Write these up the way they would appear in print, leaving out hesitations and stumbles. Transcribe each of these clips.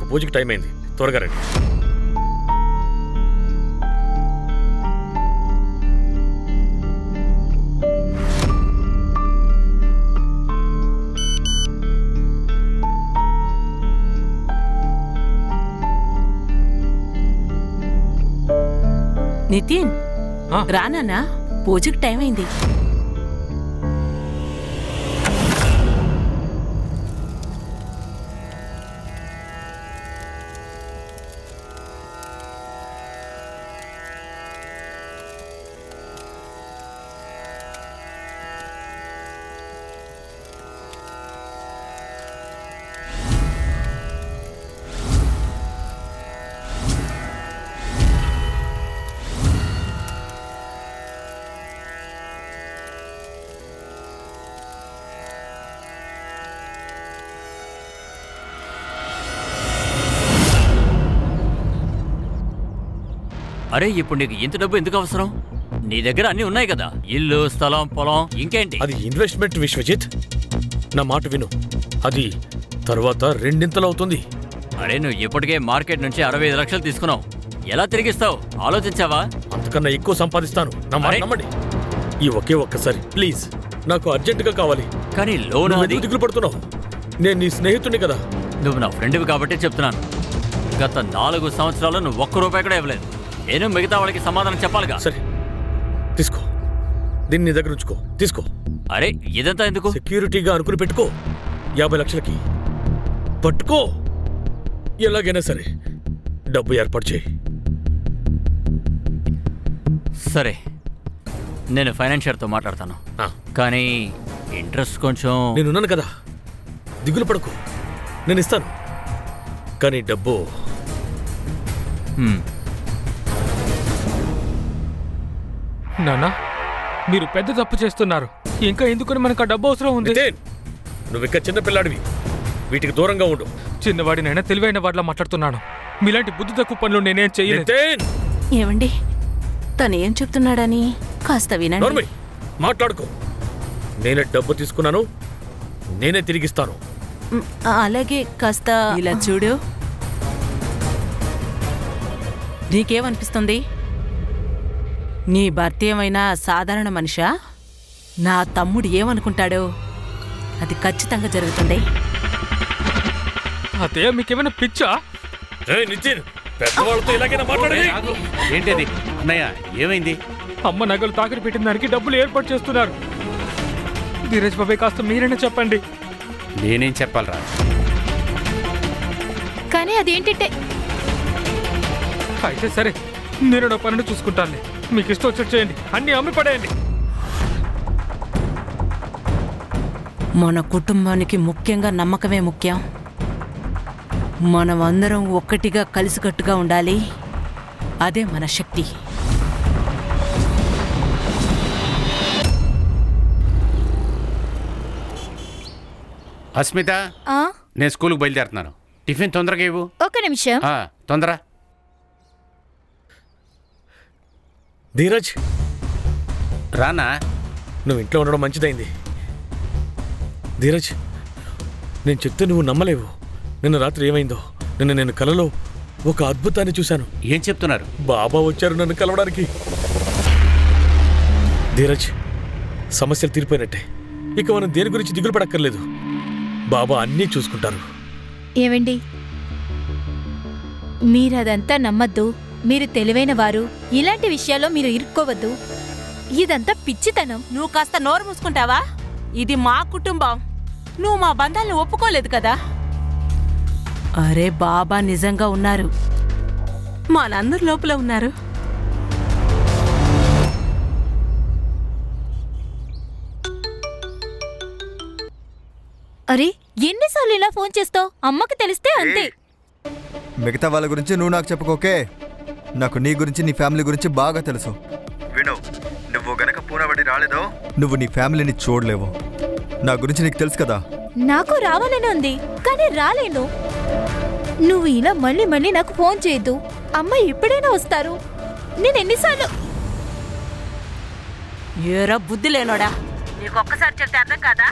నాకు పూజకి టైం అయింది, త్వరగా రండి. నితిన్ రానా, పూజకి టైం అయింది. అరే ఇప్పుడు నీకు ఇంత డబ్బు ఎందుకు అవసరం? నీ దగ్గర అన్ని ఉన్నాయి కదా, ఇల్లు, స్థలం, పొలం, ఇంకేంటి? అది ఇన్వెస్ట్మెంట్ విశ్వజిత్, నా మాట విను. అది తర్వాత రెండింతలు అవుతుంది. అరే నువ్వు ఇప్పటికే మార్కెట్ నుంచి 65 లక్షలు తీసుకున్నావు, ఎలా తిరిగిస్తావు ఆలోచించావా? అంతకన్నా ఎక్కువ సంపాదిస్తాను, నా మాట నమ్మండి. ఈ ఒక్కసారి ప్లీజ్, నాకు అర్జెంటుగా కావాలి. కానీ లోన్ అది దిగులు పడుతున్నావు, నేను నీ స్నేహితుడిని కదా. నువ్వు నా ఫ్రెండ్వి కాబట్టి చెప్తున్నాను. గత 4 సంవత్సరాలు నువ్వు ₹1 కూడా ఇవ్వలేదు. నేను మిగతా వాళ్ళకి సమాధానం చెప్పాలిగా. సరే తీసుకో, దీన్ని నీ దగ్గర ఉంచుకో, తీసుకో. అరే ఇదంతా ఎందుకు? సెక్యూరిటీగా అనుకుని పెట్టుకో. 50 లక్షలకి పట్టుకో. ఎలాగైనా సరే డబ్బు ఏర్పాటు చేయి. సరే నేను ఫైనాన్షియర్తో మాట్లాడతాను, కానీ ఇంట్రెస్ట్ కొంచెం. నేనున్నాను కదా, దిగులు పడకు, నేను ఇస్తాను. కానీ డబ్బు నానా, మీరు పెద్ద తప్పు చేస్తున్నారు. ఇంకా ఎందుకని మనకు ఆ డబ్బు అవసరం ఉంది? నువ్వు ఇంకా చిన్న పిల్లాడివి, వీటికి దూరంగా ఉండు. చిన్నవాడినైనా తెలివైన వాడిలా మాట్లాడుతున్నాను. మీలాంటి బుద్ధి తక్కువ పనులు నేనేం చెయ్యలేదు. ఏమండి, తను ఏం చెప్తున్నాడని కాస్త వినండి. మాట్లాడుకో. నేనే డబ్బు తీసుకున్నాను, నేనే తిరిగిస్తాను. అలాగే కాస్త ఇలా చూడు. నీకేమనిపిస్తుంది? నీ భర్త ఏమైనా సాధారణ మనిషా? నా తమ్ముడు ఏమనుకుంటాడో అది ఖచ్చితంగా జరుగుతుంది. అదే మీకేమైనా పిచ్చా? నితిన్, పెద్దవాళ్ళతో ఇలాగైనా మాట్లాడేది ఏంటది? అన్నయ్య ఏమైంది? అమ్మ నగలు తాకట్టు పెట్టిన దానికి డబ్బులు ఏర్పాటు చేస్తున్నారు. ధీరజ్ బాబాయ్, కాస్త మీరైనా చెప్పండి. నేనేం చెప్పాలరా? కానీ అదేంటంటే. అయితే సరే, నేను నా పనిని చూసుకుంటాను. మీకు ఇష్టం వచ్చేది చేయండి, అన్ని అమ్మి పడేయండి. మన కుటుంబానికి ముఖ్యంగా నమ్మకమే ముఖ్యం. మనం అందరం ఒక్కటిగా కలిసికట్టుగా ఉండాలి, అదే మన శక్తి. అస్మిత, నేను స్కూల్కి బయలుదేరుతున్నాను. టిఫిన్ తొందరగా ఇవ్వు. ఒక నిమిషం. తొందర. ధీరజ్ రానా, నువ్వు ఇంట్లో ఉండడం మంచిదైంది. ధీరజ్, నేను చెప్తే నువ్వు నమ్మలేవు. నిన్న రాత్రి ఏమైందో. నేను కలలో ఒక అద్భుతాన్ని చూశాను. ఏం చెప్తున్నారు? బాబా వచ్చారు నన్ను కలవడానికి. ధీరజ్, సమస్యలు తీరిపోయినట్టే. ఇక మనం దేని గురించి దిగులు పడక్కర్లేదు. బాబా అన్నీ చూసుకుంటారు. ఏవండి, మీరదంతా నమ్మద్దు. మీరు తెలివైన వారు. ఇలాంటి విషయాల్లో మీరు ఇరుక్కోవద్దు. ఇదంతా పిచ్చితనం. నువ్వు కాస్త నోరు మూసుకుంటావా? ఇది మా కుటుంబం, నువ్వు మా బంధాలను ఒప్పుకోలేదు కదా. అరే బాబా నిజంగా ఉన్నారు, మనందరి లోపల ఉన్నారు. అరే ఎన్నిసార్లు ఇలా ఫోన్ చేస్తావు? అమ్మకి తెలిస్తే అంతే. మిగతా వాళ్ళ గురించి నువ్వు నాకు చెప్పుకోకే. నాకు నీ గురించి, నీ ఫ్యామిలీ గురించి బాగా తెలుసు. విను, నువ్వు గనక పూనబడి రాలేదో నువ్వు నీ ఫ్యామిలీని చూడలేవు. నా గురించి నీకు తెలుసు కదా. నాకు రావాలని ఉంది, కానీ రాలేను. నువ్వు ఇలా మళ్ళీ మళ్ళీ నాకు ఫోన్ చేయొద్దు. అమ్మ ఎప్పుడైనా వస్తారు. నేను ఎన్నిసార్లు. ఏరా బుద్ధి లేనోడా, నీకొక్కసారి చెప్తే అర్థం కాదా?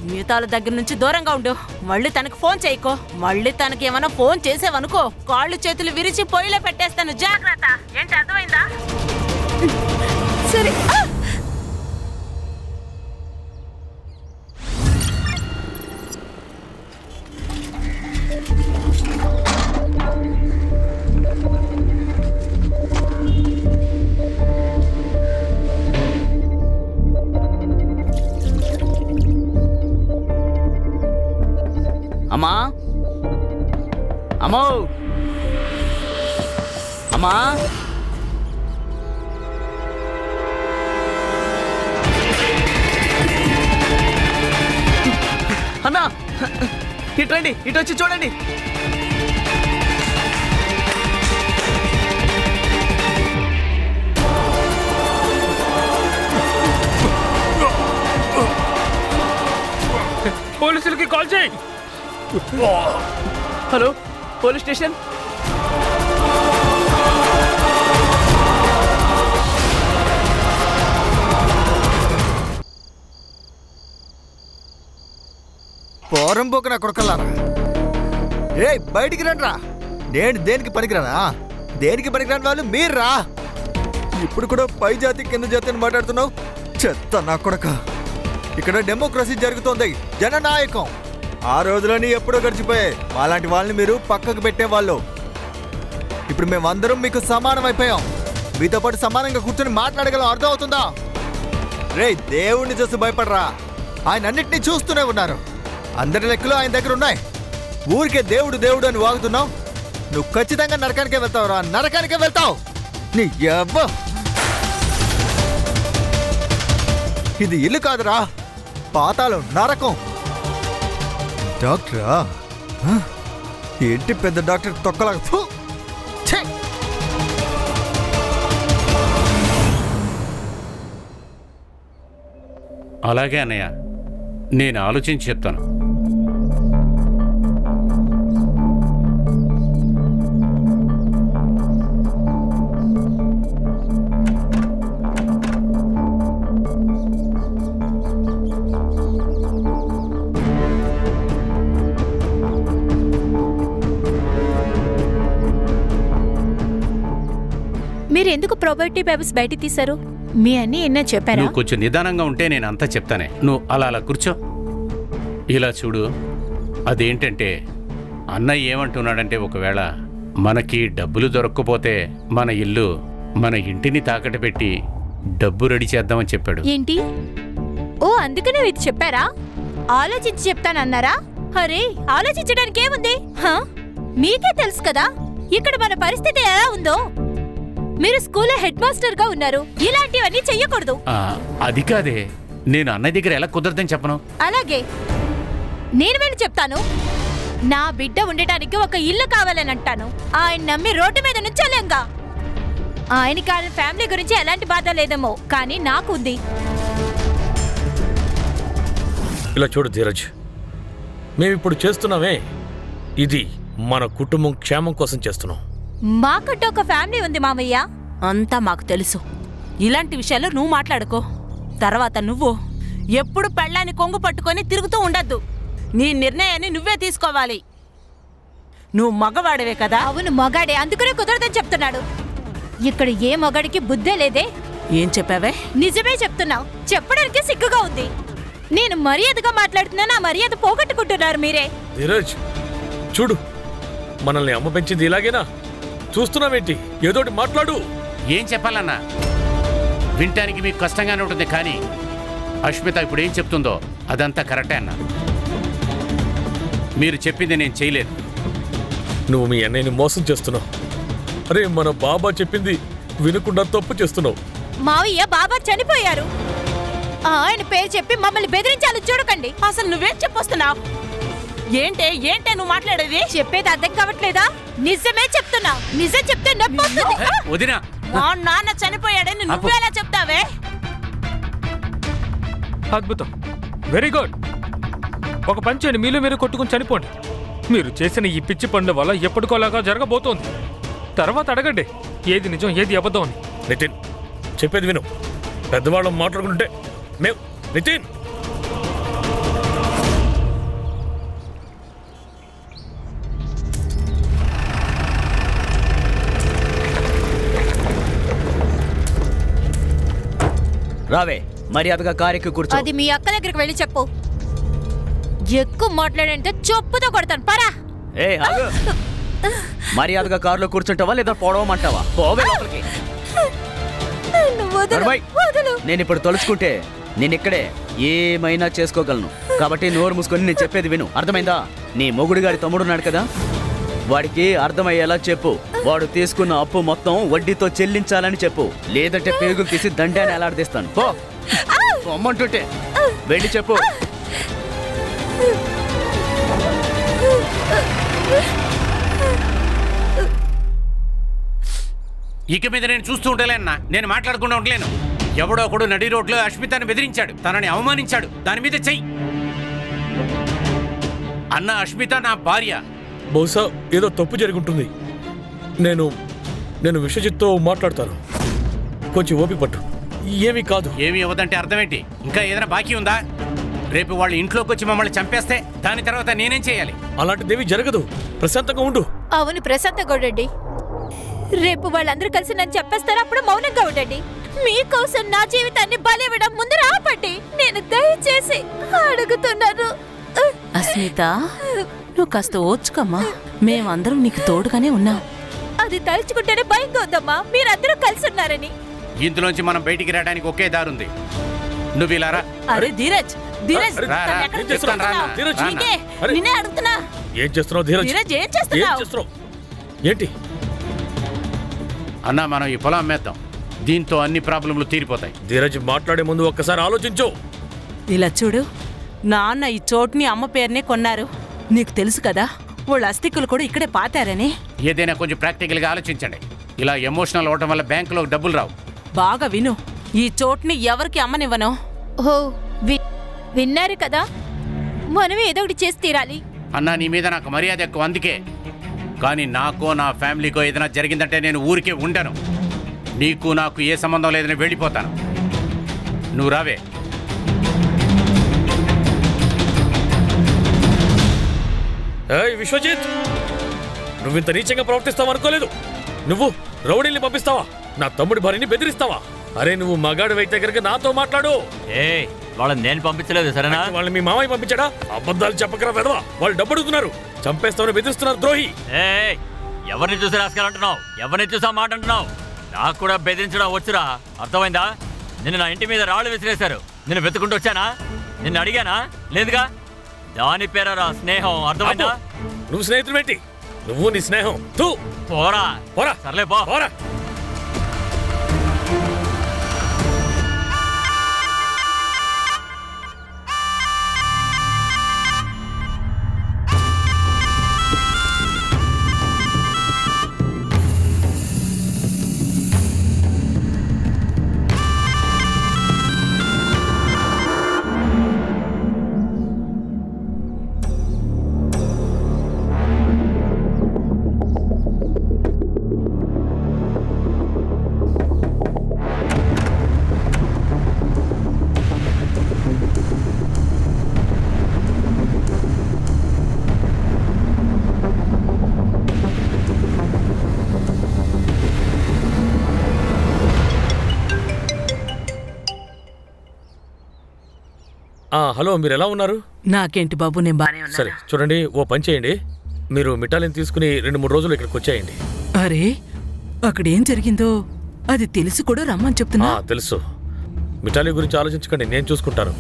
మిగతాల దగ్గర నుంచి దూరంగా ఉండు. మళ్ళీ తనకు ఫోన్ చేయకో. మళ్ళీ తనకి ఏమైనా ఫోన్ చేసేవనుకో కాళ్ళు చేతులు విరిచి పొయ్యిలో పెట్టేస్తాను. జాగ్రత్త. ఏంటి అర్థమైందా? సరే. అమ్మా అమ్మో అమ్మా అన్నా ఇటు రండి, ఇటు వచ్చి చూడండి. పోలీసులకి కాల్ చేయి. Hello, police station. పోరం పోక నా కొడుకల్లారా, ఏ బయటికి రండిరా. నేను దేనికి పనికిరానా? దేనికి పనికిరాని వాళ్ళు మీర్రా. ఇప్పుడు కూడా పై జాతి కింద జాతి అని మాట్లాడుతున్నావు. చెత్త నా కొడక. ఇక్కడ డెమోక్రసీ జరుగుతోంది, జననాయకం. ఆ రోజులని ఎప్పుడో గడిచిపోయాయి. అలాంటి వాళ్ళని మీరు పక్కకు పెట్టేవాళ్ళు. ఇప్పుడు మేమందరం మీకు సమానం అయిపోయాం. మీతో పాటు సమానంగా కూర్చొని మాట్లాడగలం. అర్థం అవుతుందా? రే, దేవుణ్ణి చూసి భయపడరా. ఆయన అన్నిటినీ చూస్తూనే ఉన్నారు. అందరి లెక్కలు ఆయన దగ్గర ఉన్నాయి. ఊరికే దేవుడు దేవుడు అని వాగుతున్నావు. నువ్వు ఖచ్చితంగా నరకానికే వెళ్తావురా. నరకానికే వెళ్తావు. నీ యవ్వ. ఇది ఇల్లు కాదురా, పాతాళం, నరకం. డాక్టరా? ఏంటి పెద్ద డాక్టర్ తొక్కలాగా? ఫు! ఛే! అలాగే అన్నయ్య, నేను ఆలోచించి చెప్తాను. మీరు ఎందుకు ప్రాపర్టీ పేపర్స్ బయట తీశారు? మీ అన్ని ఎన్న చెప్పారా? నువ్వు కొంచెం నిదానంగా ఉంటే నేను అంతా చెప్తానే. నువ్వు అలా కూర్చో. ఇలా చూడు, అదేంటంటే అన్నయ్య ఏమంటున్నాడంటే, ఒకవేళ మనకి డబ్బులు దొరక్కపోతే మన ఇల్లు, మన ఇంటిని తాకట్టు పెట్టి డబ్బు రెడీ చేద్దామని చెప్పాడు. ఏంటి? ఓ, అందుకనే ఇది చెప్పారా? ఆలోచించి చెప్తానన్నారా? అరే, ఆలోచించడానికి ఏముంది? మీకే తెలుసు కదా ఇక్కడ మన పరిస్థితి ఎలా ఉందో. మీరు స్కూల్లో హెడ్ మాస్టర్ గా ఉన్నారు. ఇలాంటివన్నీ చెయ్యకూడదు. అది కాదే, నేను అన్నయ్య దగ్గర ఎలా కుదరదని చెప్పను. అలాగే నేను వెళ్ళి చెప్తాను. నా బిడ్డ ఉండటానికి ఒక ఇల్లు కావాలని అంటాను. ఆయన నమ్మి రోడ్డు మీద నుంచోలేంగా. ఆయనకి ఆయన ఫ్యామిలీ గురించి ఎలాంటి బాధ లేదేమో, కానీ నాకు ఉంది. ఇలా చూడు ధీరజ్, మేమిప్పుడు చేస్తున్నామే, ఇది మన కుటుంబం క్షేమం కోసం చేస్తున్నాం. మాకంటూ ఒక ఫ్యామిలీ ఉంది మామయ్య. అంతా మాకు తెలుసు. ఇలాంటి విషయాలు నువ్వు మాట్లాడుకో. తర్వాత నువ్వు ఎప్పుడు పెళ్ళాన్ని కొంగు పట్టుకొని తిరుగుతూ ఉండద్దు. నీ నిర్ణయాన్ని నువ్వే తీసుకోవాలి. నువ్వు మగవాడవే కదా? అవును, మగాడే. అందుకనే కుదరదని చెప్తున్నాడు. ఇక్కడ ఏ మగాడికి బుద్ధే లేదే. ఏం చెప్పావే? నిజమే చెప్తున్నావు. చెప్పడానికి సిగ్గుగా ఉంది. నేను మర్యాదగా మాట్లాడుతున్నా, నా మర్యాద పోగొట్టుకుంటున్నారు మీరే. ధీరజ్ చూడు, మనల్ని అమ్మ పెంచింది ఇలాగేనా? చూస్తున్నావేంటి? ఏదోటి మాట్లాడు. ఏం చెప్పాలన్నా? వినటానికి మీకు కష్టంగానే ఉంటుంది, కానీ అష్మిత ఇప్పుడు ఏం చెప్తుందో అదంతా కరెక్టే అన్నా. మీరు చెప్పింది నేను చేయలేదు. నువ్వు మీ అన్నయ్యని మోసం చేస్తున్నావు. అరే, మన బాబా చెప్పింది వినకుండా తప్పు చేస్తున్నావు. మావయ్య, బాబా చనిపోయారు. ఆయన పేరు చెప్పి మమ్మల్ని బెదిరించాలి చూడకండి. అసలు నువ్వేం చెప్పొస్తున్నావు? ఏంటే నువ్వు మాట్లాడేది? చెప్పేది అర్థం కావట్లేదా? నిజమే చెప్తున్నా. నిజం చెప్తే నొప్పి వస్తుంది. వదినా, మా నాన్న చనిపోయాడని నువ్వేలా చెప్తావే? అద్భుతం, వెరీ గుడ్. ఒక పని చేయండి, మీలో మీరు కొట్టుకుని చనిపోండి. మీరు చేసిన ఈ పిచ్చి పనుల వల్ల ఎప్పటికోలాగా జరగబోతోంది. తర్వాత అడగండి ఏది నిజం ఏది అబద్ధం అని. నితిన్, చెప్పేది విను. పెద్దవాళ్ళం మాట్లాడుకుంటే మేము నితిన్ రావే మర్యాదగా కారెక్కి కూర్చో. అది మీ అక్క దగ్గరికి వెళ్ళి చెప్పు. ఎక్కువ మాట్లాడంటే చెప్పుతో కొడతాను పరా. ఏ ఆగు. మర్యాదగా కారులో కూర్చుంటావా లేదా పోవడమంటావా? పోవే లోపలికి. నేను ఇప్పుడు తలుచుకుంటే నేను ఇక్కడే ఏమైనా చేసుకోగలను. కాబట్టి నోరు మూసుకొని నేను చెప్పేది విను, అర్థమైందా? నీ మొగుడు గారి తమ్ముడున్నాడు కదా, వాడికి అర్థమయ్యేలా చెప్పు. వాడు తీసుకున్న అప్పు మొత్తం వడ్డీతో చెల్లించాలని చెప్పు, లేదంటే పేగులు తీసి దండాన్ని ఎలాడదీస్తాను. పో అమ్మంటుంటే వెళ్ళి చెప్పు. ఇక మీద నేను చూస్తూ ఉండలేనా? నేను మాట్లాడకుండా ఉండలేను. ఎవడో ఒకడు నడి రోడ్లో అష్మితాన్ని బెదిరించాడు, తనని అవమానించాడు. దాని మీద చెయ్యి. అన్న అష్మిత నా భార్య. బహుశా ఏదో తప్పు జరుగుంటుంది. నేను విశ్వజిత్తో మాట్లాడతాను. కొంచెం ఓపిక పట్టు. ఏమీ కాదు. ఏమీ అవ్వదంటే అర్థమేంటి? ఇంకా ఏదైనా బాకీ ఉందా? రేపు వాళ్ళు ఇంట్లోకి వచ్చి మమ్మల్ని చంపేస్తే దాని తర్వాత నేనేం చేయాలి? అలాంటిదేమీ జరగదు. ప్రశాంతంగా ఉండు. అవును, ప్రశాంతంగా ఉండండి. రేపు వాళ్ళందరూ కలిసి నన్ను చెప్పేస్తారు, అప్పుడు మౌనంగా ఉండండి. మీకోసం నా జీవితాన్ని బలివ్వడం ముందు ఆపండి. నేను దయచేసి అడుగుతున్నాను. అస్మిత, నువ్వు కాస్త ఓర్చుకోమ్మా. మేమందరం నీకు తోడుగానే ఉన్నాం. అది తలుచుకుంటేనే భయంగా ఉందమ్మా, మీరందరూ కలిసి ఉన్నారని. ఇందులోంచి మనం బయటికి రావడానికి ఒకే దారి ఉంది. నువ్వు ఇలా రా. అరే ధీరజ్, ధీరజ్ నిన్నే అడుగుతున్నా. ఏం చేస్తున్నావు ధీరజ్? ధీరజ్ ఏం చేస్తున్నావు? ఏంటి అన్నా, మనం ఈ పొలం అమ్మేద్దాం. దీంతో అన్ని ప్రాబ్లంలు తీరిపోతాయి. ధీరజ్, మాట్లాడే ముందు ఒక్కసారి ఆలోచించు. ఇలా చూడు, నాన్న ఈ చోటుని అమ్మ పేరునే కొన్నారు. నీకు తెలుసు కదా, వాళ్ళ అస్థికులు కూడా ఇక్కడే పాతారని. ఏదైనా కొంచెం ప్రాక్టికల్ గా ఆలోచించండి. ఇలా ఎమోషనల్ అవడం వల్ల బ్యాంకులో డబ్బులు రావు. బాగా విను, ఈ చోటుని ఎవరికి అమ్మనివ్వను. ఓ విన్నారు కదా, మనం ఏదో ఒకటి చేసి తీరాలి. అన్నా, నీ మీద నాకు మర్యాద ఎక్కువ, అందుకే. కానీ నాకో నా ఫ్యామిలీకో ఏదైనా జరిగిందంటే నేను ఊరికే ఉండను. నీకు నాకు ఏ సంబంధం లేదని వెళ్ళిపోతాను. నువ్వు రావే. విశ్వజిత్, నువ్వు ఇంత నీచంగా ప్రవర్తిస్తావు అనుకోలేదు. నువ్వు రౌడీల్ని పంపిస్తావా? నా తమ్ముడి భార్యని బెదిరిస్తావా? అరే, నువ్వు మగాడు అయితే కనుక నాతో మాట్లాడు. వాళ్ళని నేను పంపించలేదు, సరేనా? వాళ్ళని మీ మామయ్య పంపించాడా? అబద్ధాలు చెప్పకరా వెదవా. వాళ్ళు డబ్బు అడుగుతున్నారు, చంపేస్తామని బెదిరిస్తున్నారు. ద్రోహి. ఎవరిని చూసి రాసుకెళ్ళంటున్నావు? ఎవరిని చూసా మాట అంటున్నావు? నాకు కూడా బెదిరించడం వచ్చురా, అర్థమైందా? నిన్ను నా ఇంటి మీద రాళ్ళు విసిరేశారు. నిన్ను వెతుకుంటూ వచ్చానా? నిన్ను అడిగానా? లేదుగా. దాని పేరా స్నేహం, అర్థమైందా? నువ్వు స్నేహితుడు పెట్టి నువ్వు నీ స్నేహం. పోరా పోరా. సర్లే పోరా. హలో, మీరు ఎలా ఉన్నారు? నాకేంటి బాబు, నేను బానే ఉన్నా. సరే చూడండి, ఓ పని చేయండి. మీరు మిఠాయిని తీసుకుని 2-3 రోజులు ఇక్కడికి వచ్చేయండి. అరే, అక్కడేం జరిగిందో అది తెలిసి కూడా రమ్మని చెప్తున్నా. తెలుసు. మిఠాయి గురించి ఆలోచించకండి, నేను చూసుకుంటాను.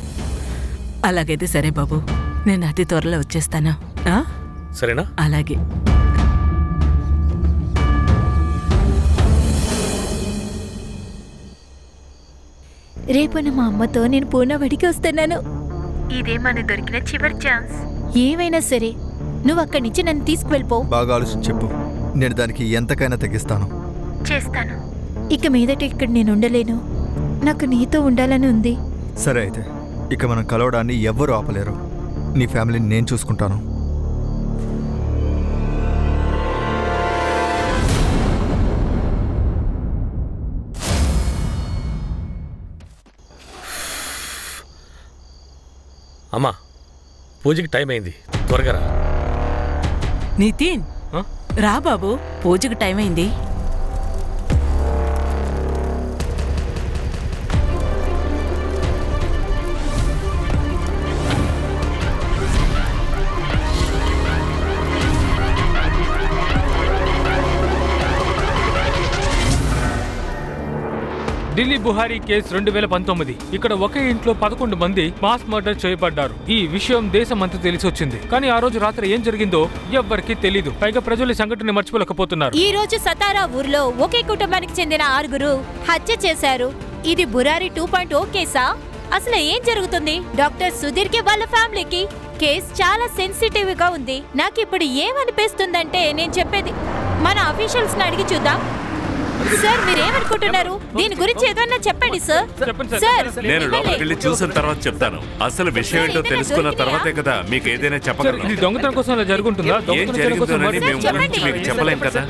అలాగైతే సరే బాబు, నేను అతి త్వరలో వచ్చేస్తాను. సరేనా? అలాగే. రేపున మా అమ్మతో నేను పూర్ణవడికి వస్తున్నాను. ఇదే మన దొరికిన చివరి ఛాన్స్. ఏమైనా సరే నువ్వు అక్కడి నుంచి నన్ను తీసుకువెళ్ళిపో. బాగా ఆలోచించి చెప్పు, నేను దానికి ఎంతకైనా తగ్గిస్తాను. చేస్తాను. ఇక మీదట ఇక్కడ నేను ఉండలేను, నాకు నీతో ఉండాలని ఉంది. సరే అయితే, ఇక మనం కలవడాన్ని ఎవ్వరూ ఆపలేరు. నీ ఫ్యామిలీని నేను చూసుకుంటాను. అమ్మా, పూజకి టైం అయింది, త్వరగా రా. నితిన్, రా బాబు, పూజకి టైం అయింది. ఢిల్లీ బుహారీ కేసు 2019. ఇక్కడ ఒకే ఇంట్లో 11 మంది మాస్ మర్డర్ చేయబడ్డారు. ఈ విషయం దేశమంతా తెలిసొచ్చింది. కానీ ఆ రోజు రాత్రి ఏం జరిగిందో ఎవ్వరికీ తెలీదు. పైగా ప్రజలు ఈ సంఘటన మర్చిపోలేకపోతున్నారు. ఈ రోజు సతారా ఊర్లో ఒకే కుటుంబానికి చెందిన 6 హత్య చేశారు. ఇది బురారి 2.0 కేసా? అసలు ఏం జరుగుతుంది? డాక్టర్ సుధీర్ కి వాళ్ళ ఫ్యామిలీకి కేసు చాలా సెన్సిటివ్ గా ఉంది. నాకు ఇప్పుడు ఏమనిపిస్తుందంటే నేను చెప్పేది మన అఫీషియల్స్ ని అడిగి చూద్దాం. సార్ మీరేమనుకుంటున్నారు? దీని గురించి ఏదన్నా చెప్పండి సార్. సార్ నేను లోపలికి వెళ్ళి చూసిన తర్వాత చెప్తాను. అసలు విషయం ఏంటో తెలుసుకున్న తర్వాతే కదా మీకు ఏదైనా చెప్పగలను. ఇది దొంగతనం కోసం అలా జరుగుతుందా? ఏం జరిగిందోనని మేము ఊహించి మీకు చెప్పలేం కదా.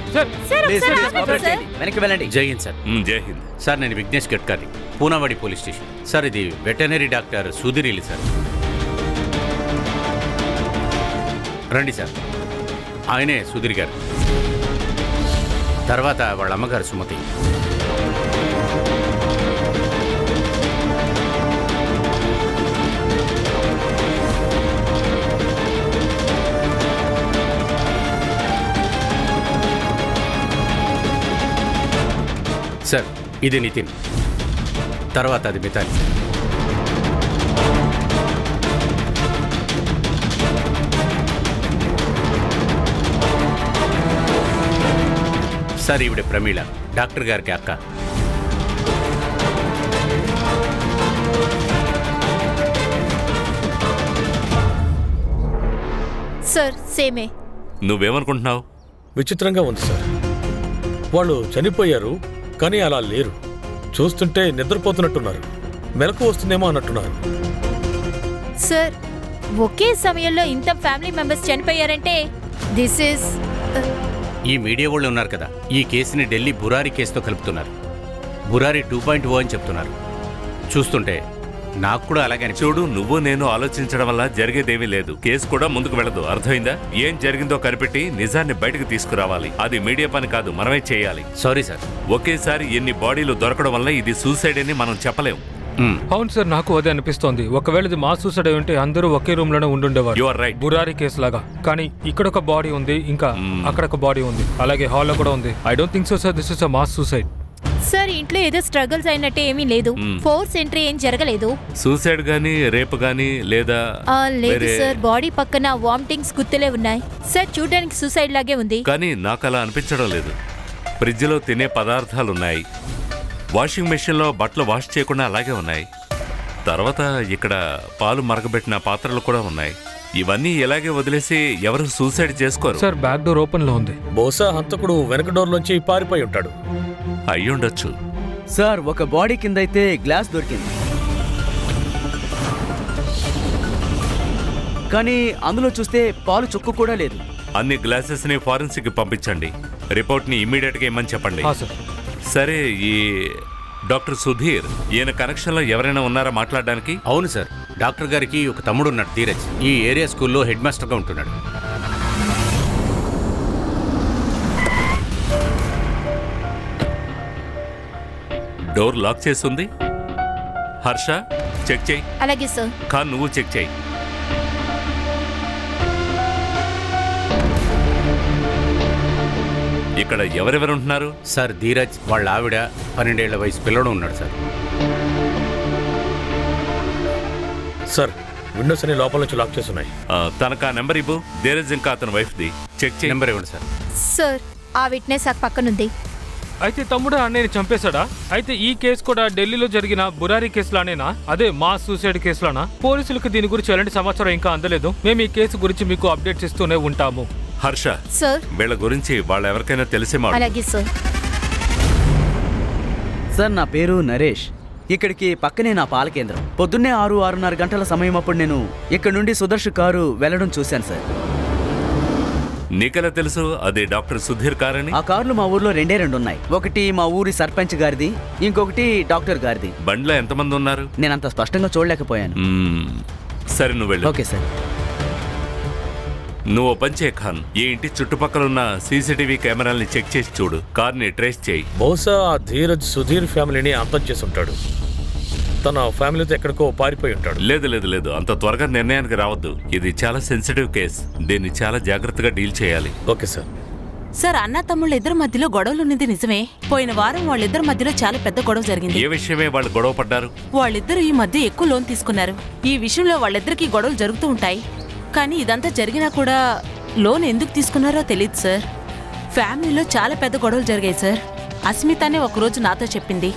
వెనక్కి వెళ్ళండి. జై హింద్ సార్. జై హింద్ సార్ నేను Vignesh Gadkari, Poonawadi police station. Sir ఇది వెటర్నరీ డాక్టర్ సుధీర్ ఇల్లు సార్. రండి సార్. ఆయనే సుధీర్ గారు. తర్వాత వాళ్ళ అమ్మగారు సుమతి. సార్ ఇది నితిన్. తర్వాత అది మితాలి. సార్ ఈవిడ ప్రమీళ, డాక్టర్ గారికి అక్క. సార్ సేమే. నువ్వేమనుకుంటున్నావు? విచిత్రంగా ఉంది సార్. వాళ్ళు చనిపోయారు కానీ అలా లేరు. చూస్తుంటే నిద్రపోతున్నట్టున్నారు. మెలకు వస్తుందేమో అన్నట్టున్నారు. సార్ ఒకే సమయంలో ఇంత ఫ్యామిలీ మెంబర్స్ చనిపోయారంటే దిస్ ఇస్ ఈ మీడియా వాళ్ళు ఉన్నారు కదా, ఈ కేసుని ఢిల్లీ బురారి కేసుతో కలుపుతున్నారు. బురారి 2.0 అని చెప్తున్నారు. చూస్తుంటే నాకు కూడా అలాగే చూడు, నువ్వు నేను ఆలోచించడం వల్ల జరిగేదేమీ లేదు. కేసు కూడా ముందుకు వెళ్ళదు. అర్థమైందా? ఏం జరిగిందో కనిపెట్టి నిజాన్ని బయటకు తీసుకురావాలి. అది మీడియా పని కాదు, మనమే చేయాలి. Sorry sir. ఒకేసారి ఎన్ని బాడీలు దొరకడం వల్ల ఇది సూసైడ్ అని మనం చెప్పలేం. అవును సార్, నాకు అదే అనిపిస్తోంది. ఒకవేళ ఇది మా సూసైడ్ అయి ఉంటే అందరూ ఒకే రూమ్ లోనే ఉండుండేవారు. You are right. Burari case లాగా. కానీ ఇక్కడ ఒక బాడీ ఉంది, ఇంకా అక్కడ ఒక బాడీ ఉంది, అలాగే హాల్లో కూడా ఉంది. I don't think so sir this is a mass suicide. Sir ఇంట్లో ఏదో స్ట్రగుల్స్ అయినట్టే ఏమీ లేదు. ఫోర్స్ ఎంట్రీ ఏం జరగలేదు. సూసైడ్ గానీ రేపు గానీ లేదా లేదు సార్. బాడీ పక్కన వామిటింగ్స్ గుర్తులే ఉన్నాయి సార్. చూడడానికి సూసైడ్ లాగే ఉంది. కానీ నాకు అలా అనిపించడం లేదు. ఫ్రిడ్జ్ లో తినే పదార్థాలు ఉన్నాయి. వాషింగ్ మెషిన్లో బట్టలు వాష్ చేయకుండా అలాగే ఉన్నాయి. తర్వాత ఇక్కడ పాలు మరగబెట్టిన పాత్రలు కూడా ఉన్నాయి. ఇవన్నీ ఇలాగే వదిలేసి ఎవరు సూసైడ్ చేసుకోరు. సార్ బ్యాక్ డోర్ ఓపెన్ లో ఉంది. బహుశా హంతకుడు వెనక డోర్ నుంచి పారిపోయి ఉంటాడు. అయ్యుండొచ్చు. సార్ ఒక బాడీ కింద అయితే గ్లాస్ దొరికింది, కానీ అందులో చూస్తే పాలు చుక్కు కూడా లేదు. అన్ని గ్లాసెస్ ని ఫారెన్సిక్ పంపించండి. రిపోర్ట్ ని ఇమ్మీడియట్ గా ఇమ్మని చెప్పండి. సరే, ఈ డాక్టర్ సుధీర్, ఈయన కనెక్షన్ లో ఎవరైనా ఉన్నారా మాట్లాడడానికి? అవును సార్, డాక్టర్ గారికి ఒక తమ్ముడు ఉన్నాడు, ధీరజ్. ఈ ఏరియా స్కూల్లో హెడ్ మాస్టర్ గా ఉంటున్నాడు. డోర్ లాక్ చేస్తుంది. హర్ష చెక్ చేయి. అలాగే సార్. ఖాన్ నువ్వు చెక్ చేయి. ఇక్కడ ఎవరెవరు ఉంటున్నారు? సార్ ధీరజ్, వాళ్ళ ఆవిడ, 12 ఏళ్ల వయసు పిల్లడు ఉన్నాడు సార్. సార్ విండోస్ అన్ని లోపల నుంచి లాక్ చేస్తున్నాయి. తనకు ఆ నెంబర్ ఇవ్వు. ధీరజ్ ఇంకా అతని వైఫ్ ది చెక్ చేయి. నెంబర్ ఇవ్వండి సార్. సార్ ఆ విట్నెస్ పక్కనుంది. అయితే తమ్ముడు అన్నయ్యని చంపేశాడా? అయితే ఈ కేసు కూడా ఢిల్లీలో జరిగిన బురారి కేసులానేనా? అదే మాస్ సూసైడ్ కేసులానా? పోలీసులకు దీని గురించి ఎలాంటి సమాచారం ఇంకా అందలేదు. మేము ఈ కేసు గురించి మీకు అప్డేట్ చేస్తూనే ఉంటాము. హర్ష సార్, వీళ్ళ గురించి వాళ్ళు ఎవరికైనా తెలిసేమా? అలాగే సార్. సార్ నా పేరు నరేష్. ఇక్కడికి పక్కనే నా పాల కేంద్రం. పొద్దున్నే 6-6:30 గంటల సమయం అప్పుడు నేను ఇక్కడ నుండి సుదర్శన్ కారు వెళ్ళడం చూశాను సార్. నీకెలా తెలుసు అది డాక్టర్ సుధీర్ కారని? ఆ కార్లు మా ఊర్లో 2 ఉన్నాయి. ఒకటి మా ఊరి సర్పంచ్ గారిది, ఇంకొకటి డాక్టర్ గారిది. బండిలో ఎంతమంది ఉన్నారు? నేను అంత స్పష్టంగా చూడలేకపోయాను. సరే నువ్వు వెళ్ళు. Okay sir. నువ్వు పంచే ఖాన్, ఈ ఇంటి చుట్టుపక్కల ఉన్న సీసీటీవీ కెమెరాల్ని చెక్ చేసి చూడు. కార్ని ట్రేస్ చేయి. బహుశా ఆ ధీరజ్ సుధీర్ ఫ్యామిలీని అంతం చేసి ఉంటాడు. తన ఫ్యామిలీతో ఎక్కడికో పారిపోయి ఉంటాడు. లేదు లేదు లేదు, అంత త్వరగా నిర్ణయానికి రావద్దు. ఇది చాలా సెన్సిటివ్ కేస్. దీన్ని చాలా జాగ్రత్తగా డీల్ చేయాలి. Okay sir. సార్ అన్న తమ్ముళ్ళ ఇద్దరి మధ్యలో గొడవలు ఉన్నది నిజమే. పోయిన వారం వాళ్ళిద్దరి మధ్యలో చాలా పెద్ద గొడవ జరిగింది. ఏ విషయమే వాళ్ళు గొడవ పడ్డారు? వాళ్ళిద్దరూ ఈ మధ్య ఎక్కువ లోన్ తీసుకున్నారు. ఈ విషయంలో వాళ్ళిద్దరికి గొడవలు జరుగుతూ ఉంటాయి. కానీ ఇదంతా జరిగినా కూడా లోన్ ఎందుకు తీసుకున్నారో తెలియదు సార్. ఫ్యామిలీలో చాలా పెద్ద గొడవలు జరిగాయి సార్. అస్మితానే ఒకరోజు నాతో చెప్పింది.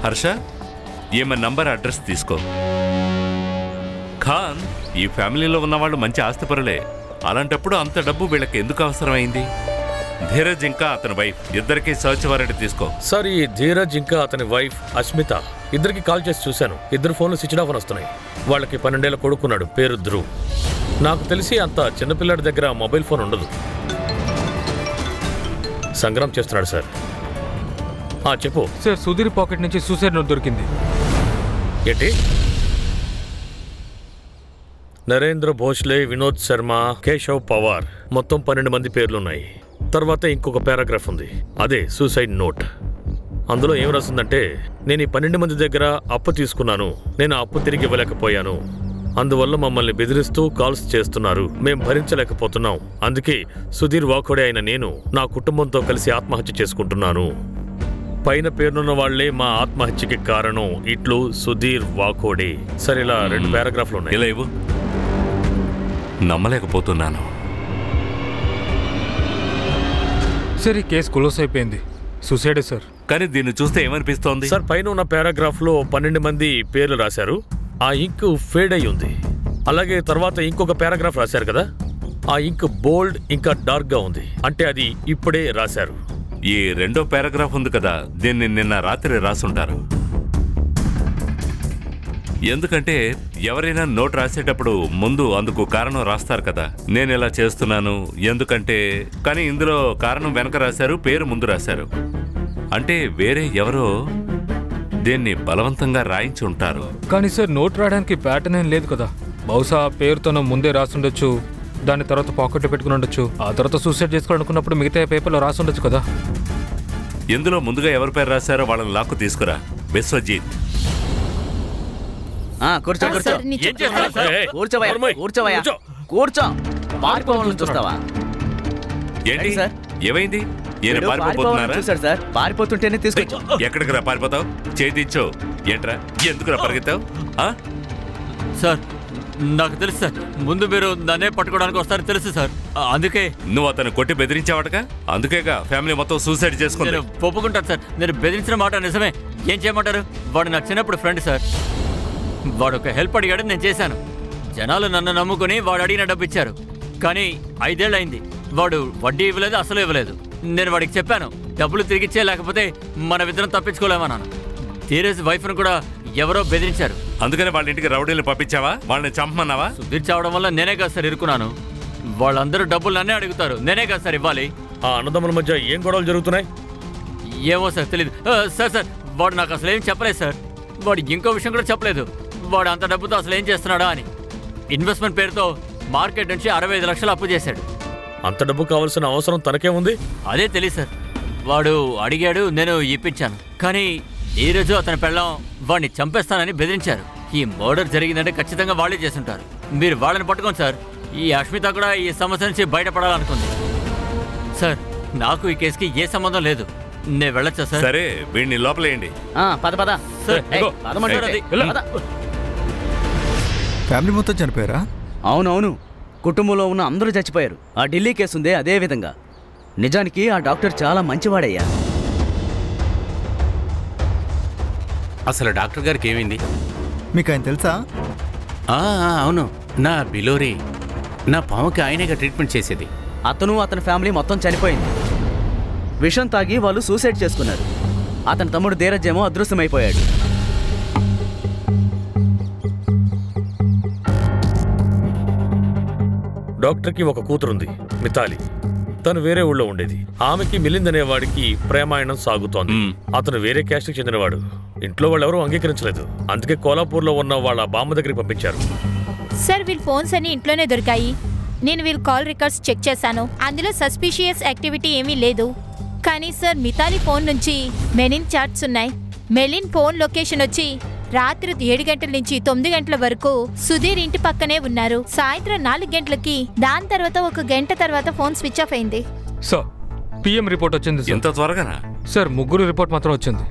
హర్ష, ఈమె నంబర్ అడ్రస్ తీసుకో. ఖాన్, ఈ ఫ్యామిలీలో ఉన్నవాళ్ళు మంచి ఆస్తిపరులే. అలాంటప్పుడు అంత డబ్బు వీళ్ళకి ఎందుకు అవసరమైంది? ధీరజ్ ఇంకా అతని వైఫ్ ఇద్దరికి సర్చ్ వారెంట్ తీసుకో. సార్, ఈ ధీరజ్ ఇంకా అతని వైఫ్ అస్మిత ఇద్దరికి కాల్ చేసి చూశాను. ఇద్దరు ఫోన్లు స్విచ్ ఆఫ్ అని వస్తున్నాయి. వాళ్ళకి 12 ఏళ్ల కొడుకున్నాడు, పేరు ధ్రువ్. నాకు తెలిసి అంత చిన్నపిల్లాడి దగ్గర మొబైల్ ఫోన్ ఉండదు. సంగ్రామ్ చేస్తున్నాడు సార్. చెప్పు సార్. సుధీర్ పాకెట్ నుంచి సూసైడ్ నోట్ దొరికింది. ఏంటి? నరేంద్ర భోస్లే, వినోద్ శర్మ, కేశవ్ పవార్, మొత్తం 12 మంది పేర్లున్నాయి. తర్వాత ఇంకొక పారాగ్రాఫ్ ఉంది, అదే సూసైడ్ నోట్. అందులో ఏం రాసిందంటే, నేను ఈ 12 మంది దగ్గర అప్పు తీసుకున్నాను, నేను ఆ అప్పు తిరిగి ఇవ్వలేకపోయాను, అందువల్ల మమ్మల్ని బెదిరిస్తూ కాల్స్ చేస్తున్నారు, మేం భరించలేకపోతున్నాం, అందుకే సుధీర్ వాకోడే అయిన నేను నా కుటుంబంతో కలిసి ఆత్మహత్య చేసుకుంటున్నాను. పైన పేరున్న వాళ్లే మా ఆత్మహత్యకి కారణం, ఇట్లు సుధీర్ వాకోడే. సరే, ఇలా 2 పారాగ్రాఫ్లు ఉన్నాయి. ఇలా ఇవ్వు. నమ్మలేకపోతున్నాను. సార్, ఈ కేసు క్లోజ్ అయిపోయింది. సూసైడే సార్. కానీ దీన్ని చూస్తే ఏమనిపిస్తోంది? సార్, పైన ఉన్న పారాగ్రాఫ్ లో 12 మంది పేర్లు రాశారు. ఆ ఇంక్ ఫేడ్ అయి ఉంది. అలాగే తర్వాత ఇంకొక పారాగ్రాఫ్ రాశారు కదా, ఆ ఇంక్ బోల్డ్ ఇంకా డార్క్ గా ఉంది. అంటే అది ఇప్పుడే రాశారు. ఈ రెండో పారాగ్రాఫ్ ఉంది కదా, దీన్ని నిన్న రాత్రి రాసుంటారు. ఎందుకంటే ఎవరైనా నోట్ రాసేటప్పుడు ముందు అందుకు కారణం రాస్తారు కదా. నేను ఇలా చేస్తున్నాను ఎందుకంటే, కానీ ఇందులో కారణం వెనక రాశారు, పేరు ముందు రాశారు. అంటే వేరే ఎవరో దీన్ని బలవంతంగా రాయించి ఉంటారు. కానీ సార్, నోట్ రాయడానికి ప్యాటర్న్ ఏం లేదు కదా. బహుశా పేరుతో ముందే రాసుండొచ్చు, దాని తర్వాత పాకెట్లో పెట్టుకుని ఉండొచ్చు, ఆ తర్వాత సూసైడ్ చేసుకోవాలనుకున్నప్పుడు మిగతా పేపర్లో రాసుండొచ్చు కదా. ఇందులో ముందుగా ఎవరి పేరు రాశారో వాళ్ళని లాక్కు తీసుకురా. విశ్వజిత్, కూర్చో కూర్చో కూర్చోవయ్యా, కూర్చో. పారిపోవాలని చూస్తావా? ఏంటి సార్, ఏమైంది? పారిపోతున్నారా? చూసాడు సార్, పారిపోతుంటేనే తీసుకొచ్చు. ఎక్కడికి రా పారిపోతావు? చేతిచ్చో. ఏంట్రా, ఎందుకు రా పరిగెత్తావు? సార్, నాకు తెలుసు సార్, ముందు మీరు నన్నే పట్టుకోవడానికి వస్తారని తెలుసు సార్, అందుకే. నువ్వు అతను కొట్టి బెదిరించావటగా, అందుకేగా ఫ్యామిలీ మొత్తం సూసైడ్ చేసుకుని. నేను ఒప్పుకుంటాను సార్, నేను బెదిరించిన మాట నిజమే. ఏం చేయమంటారు? వాడు నాకు చిన్నప్పుడు ఫ్రెండ్ సార్. వాడు ఒక హెల్ప్ అడిగాడు, నేను చేశాను. జనాలు నన్ను నమ్ముకుని వాడు అడిగిన డబ్బు ఇచ్చారు. కానీ 5 ఏళ్ళు అయింది, వాడు వడ్డీ ఇవ్వలేదు, అసలు ఇవ్వలేదు. నేను వాడికి చెప్పాను, డబ్బులు తిరిగిచ్చే, లేకపోతే మన ఇద్దరం తప్పించుకోలేమన్నాను. ధీరజ్ వైఫ్ను కూడా ఎవరో బెదిరించారు. అందుకని వాళ్ళ ఇంటికి రౌడీలు పంపించావా? వాళ్ళని చంపమన్నావా? సుధీర్ చావడం వల్ల నేనే కదా సార్ ఇరుకున్నాను. వాళ్ళందరూ డబ్బులు నన్నే అడుగుతారు, నేనే కదా సార్ ఇవ్వాలి. ఆ అన్నదమ్ముల మధ్య ఏం గొడవలు జరుగుతున్నాయి? ఏమో సార్, తెలీదు సార్. వాడు నాకు అసలు ఏం చెప్పలేదు సార్. వాడు ఇంకో విషయం కూడా చెప్పలేదు, వాడు అంత డబ్బుతో అసలు ఏం చేస్తున్నాడా అని. ఇన్వెస్ట్మెంట్ పేరుతో మార్కెట్ నుంచి 65 లక్షలు అప్పు చేశాడు. అంత డబ్బు కావాల్సిన అవసరం తనకే ఉంది? అదే తెలియదు సార్. వాడు అడిగాడు, నేను ఇప్పించాను. కానీ ఈ రోజు అతని పెళ్ళం వాడిని చంపేస్తానని బెదిరించారు. ఈ మర్డర్ జరిగిందంటే ఖచ్చితంగా వాళ్ళే చేస్తుంటారు. మీరు వాళ్ళని పట్టుకోండి సార్. ఈ అష్మిత కూడా ఈ సమస్య నుంచి బయటపడాలనుకుంది సార్. నాకు ఈ కేసుకి ఏ సంబంధం లేదు, నేను వెళ్ళొచ్చా సార్? సరే, వీడిని లోపలేయండి. పద పద. ఫ్యామిలీ మొత్తం చనిపోయారా? అవునవును, కుటుంబంలో ఉన్న అందరూ చచ్చిపోయారు. ఆ ఢిల్లీ కేసు ఉందే, అదే విధంగా. నిజానికి ఆ డాక్టర్ చాలా మంచివాడయ్యా. అసలు డాక్టర్ గారికి ఏమైంది? మీకు ఆయన తెలుసా? అవును, నా బిలోరి, నా పాముకి ఆయనేగా ట్రీట్మెంట్ చేసేది. అతను అతని ఫ్యామిలీ మొత్తం చనిపోయింది. విషం తాగి వాళ్ళు సూసైడ్ చేసుకున్నారు. అతని తమ్ముడు ధీరజ్ ఏమో అదృశ్యమైపోయాడు. డాక్టర్కి ఒక కూతురుంది, మితాలి. తను వేరే ఊళ్ళో ఉండేది. ఆమెకి మిలింద్ అనేవాడికి ప్రేమాయణం సాగుతోంది. అతను వేరే క్యాస్ట్కి చెందినవాడు. ఇంట్లో వాళ్ళెవరూ అంగీకరించలేదు, అందుకే కోలాపూర్లో ఉన్న వాళ్ళ బామ్మ దగ్గరికి పంపించారు. సార్, వీళ్ళ ఫోన్స్ అన్ని ఇంట్లోనే దొరికాయి. నేను వీళ్ళ కాల్ రికార్డ్స్ చెక్ చేశాను, అందులో సస్పిషియస్ యాక్టివిటీ ఏమీ లేదు. కానీ సార్, మితాలి ఫోన్ నుంచి మెలిన్ చాట్స్ ఉన్నాయి. మెలిన్ ఫోన్ లొకేషన్ వచ్చి రాత్రి 7 గంటల నుంచి 9 గంటల వరకు సుధీర్ ఇంటి పక్కనే ఉన్నారు. సాయంత్రం 4 గంటలకి, దాని తర్వాత 1 గంట తర్వాత ఫోన్ స్విచ్ ఆఫ్ అయింది. సార్, పిఎం రిపోర్ట్ వచ్చింది సార్. ఎంత త్వరగానా? సార్ ముగ్గురు రిపోర్ట్ మాత్రం వచ్చింది.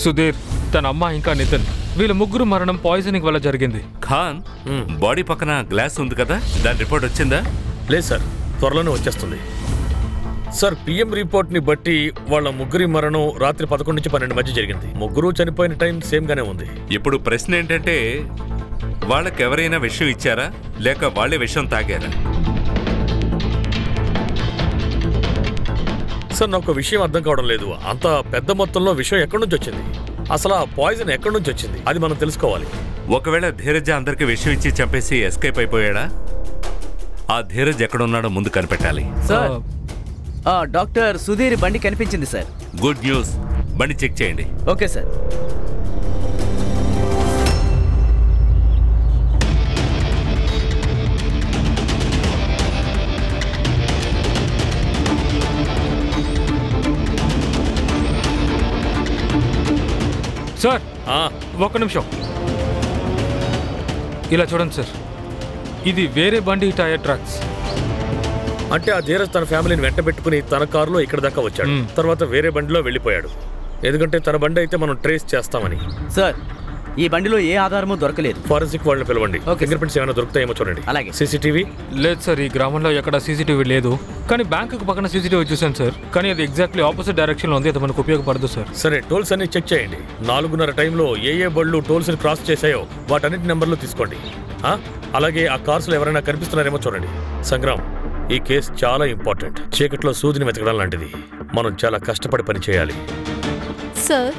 సుధీర్, తన అమ్మ ఇంకా నితిన్, వీళ్ళ ముగ్గురు మరణం పాయిజనింగ్ వల్ల జరిగింది. ఖాన్, బాడీ పక్కన గ్లాస్ ఉంది కదా, దాని రిపోర్ట్ వచ్చిందా? లేదు సార్, త్వరలోనే వచ్చేస్తుంది. సార్, పిఎం రిపోర్ట్ ని బట్టి వాళ్ళ ముగ్గురి మరణం రాత్రి 11 నుంచి 12 మధ్య జరిగింది. ముగ్గురు చనిపోయిన టైం సేమ్ గానే ఉంది. ఇప్పుడు ప్రశ్న ఏంటంటే, వాళ్ళకి ఎవరైనా విషయం ఇచ్చారా లేక వాళ్ళే విషయం తాగారా? సార్, నాకు విషయం అర్థం కావడం లేదు. అంత పెద్ద మొత్తంలో విషయం ఎక్కడి నుంచి వచ్చింది? అసలు ఆ పాయిజన్ ఎక్కడి నుంచి వచ్చింది అది మనం తెలుసుకోవాలి. ఒకవేళ ధీరజ్ అందరికి విషయం ఇచ్చి చంపేసి ఎస్కేప్ అయిపోయాడా? ఆ ధీరజ్ ఎక్కడున్నాడో ముందు కనిపెట్టాలి. సార్, డాక్టర్ సుధీర్ బండి కనిపించింది సార్. Good news. బండి చెక్ చేయండి. Okay sir. సార్, ఒక్క నిమిషం. ఇలా చూడండి సార్, ఇది వేరే బండి టైర్ ట్రక్స్. అంటే ఆ ధీరజ్ తన ఫ్యామిలీని వెంట పెట్టుకుని తన కారులో ఇక్కడ దాకా వచ్చాడు. తర్వాత వేరే బండిలో వెళ్ళిపోయాడు. ఎందుకంటే తన బండి అయితే మనం ట్రేస్ చేస్తామని. సార్, ఈ బండిలో ఏ ఆధారమూ దొరకలేదు. ఫారెన్సిక్ వాళ్ళని పిలవండి. ఫింగర్ ప్రింట్స్ ఏమైనా దొరుకుతాయేమో చూడండి. అలాగే. సీసీటీవీ లేదు సార్, ఈ గ్రామంలో ఎక్కడ సీసీటీవీ లేదు. కానీ బ్యాంకుకు పక్కన సీసీటీవీ చూసాను సార్, కానీ అది ఎగ్జాక్ట్లీ ఆపోజిట్ డైరెక్షన్ లో ఉంది. అది మనకు ఉపయోగపడదు సార్. సరే, టోల్స్ అన్ని చెక్ చేయండి. 4:30 టైంలో ఏ బళ్ళు టోల్స్ ని క్రాస్ చేశాయో వాటన్నిటి నెంబర్లు తీసుకోండి. అలాగే ఆ కార్స్ లో ఎవరైనా కనిపిస్తున్నారేమో చూడండి. సంగ్రామ్, ఈ కేసు చాలా ఇంపార్టెంట్. చీకట్లో సూదిని వెతకడం లాంటిది. మనం చాలా కష్టపడి పని చేయాలి. సార్,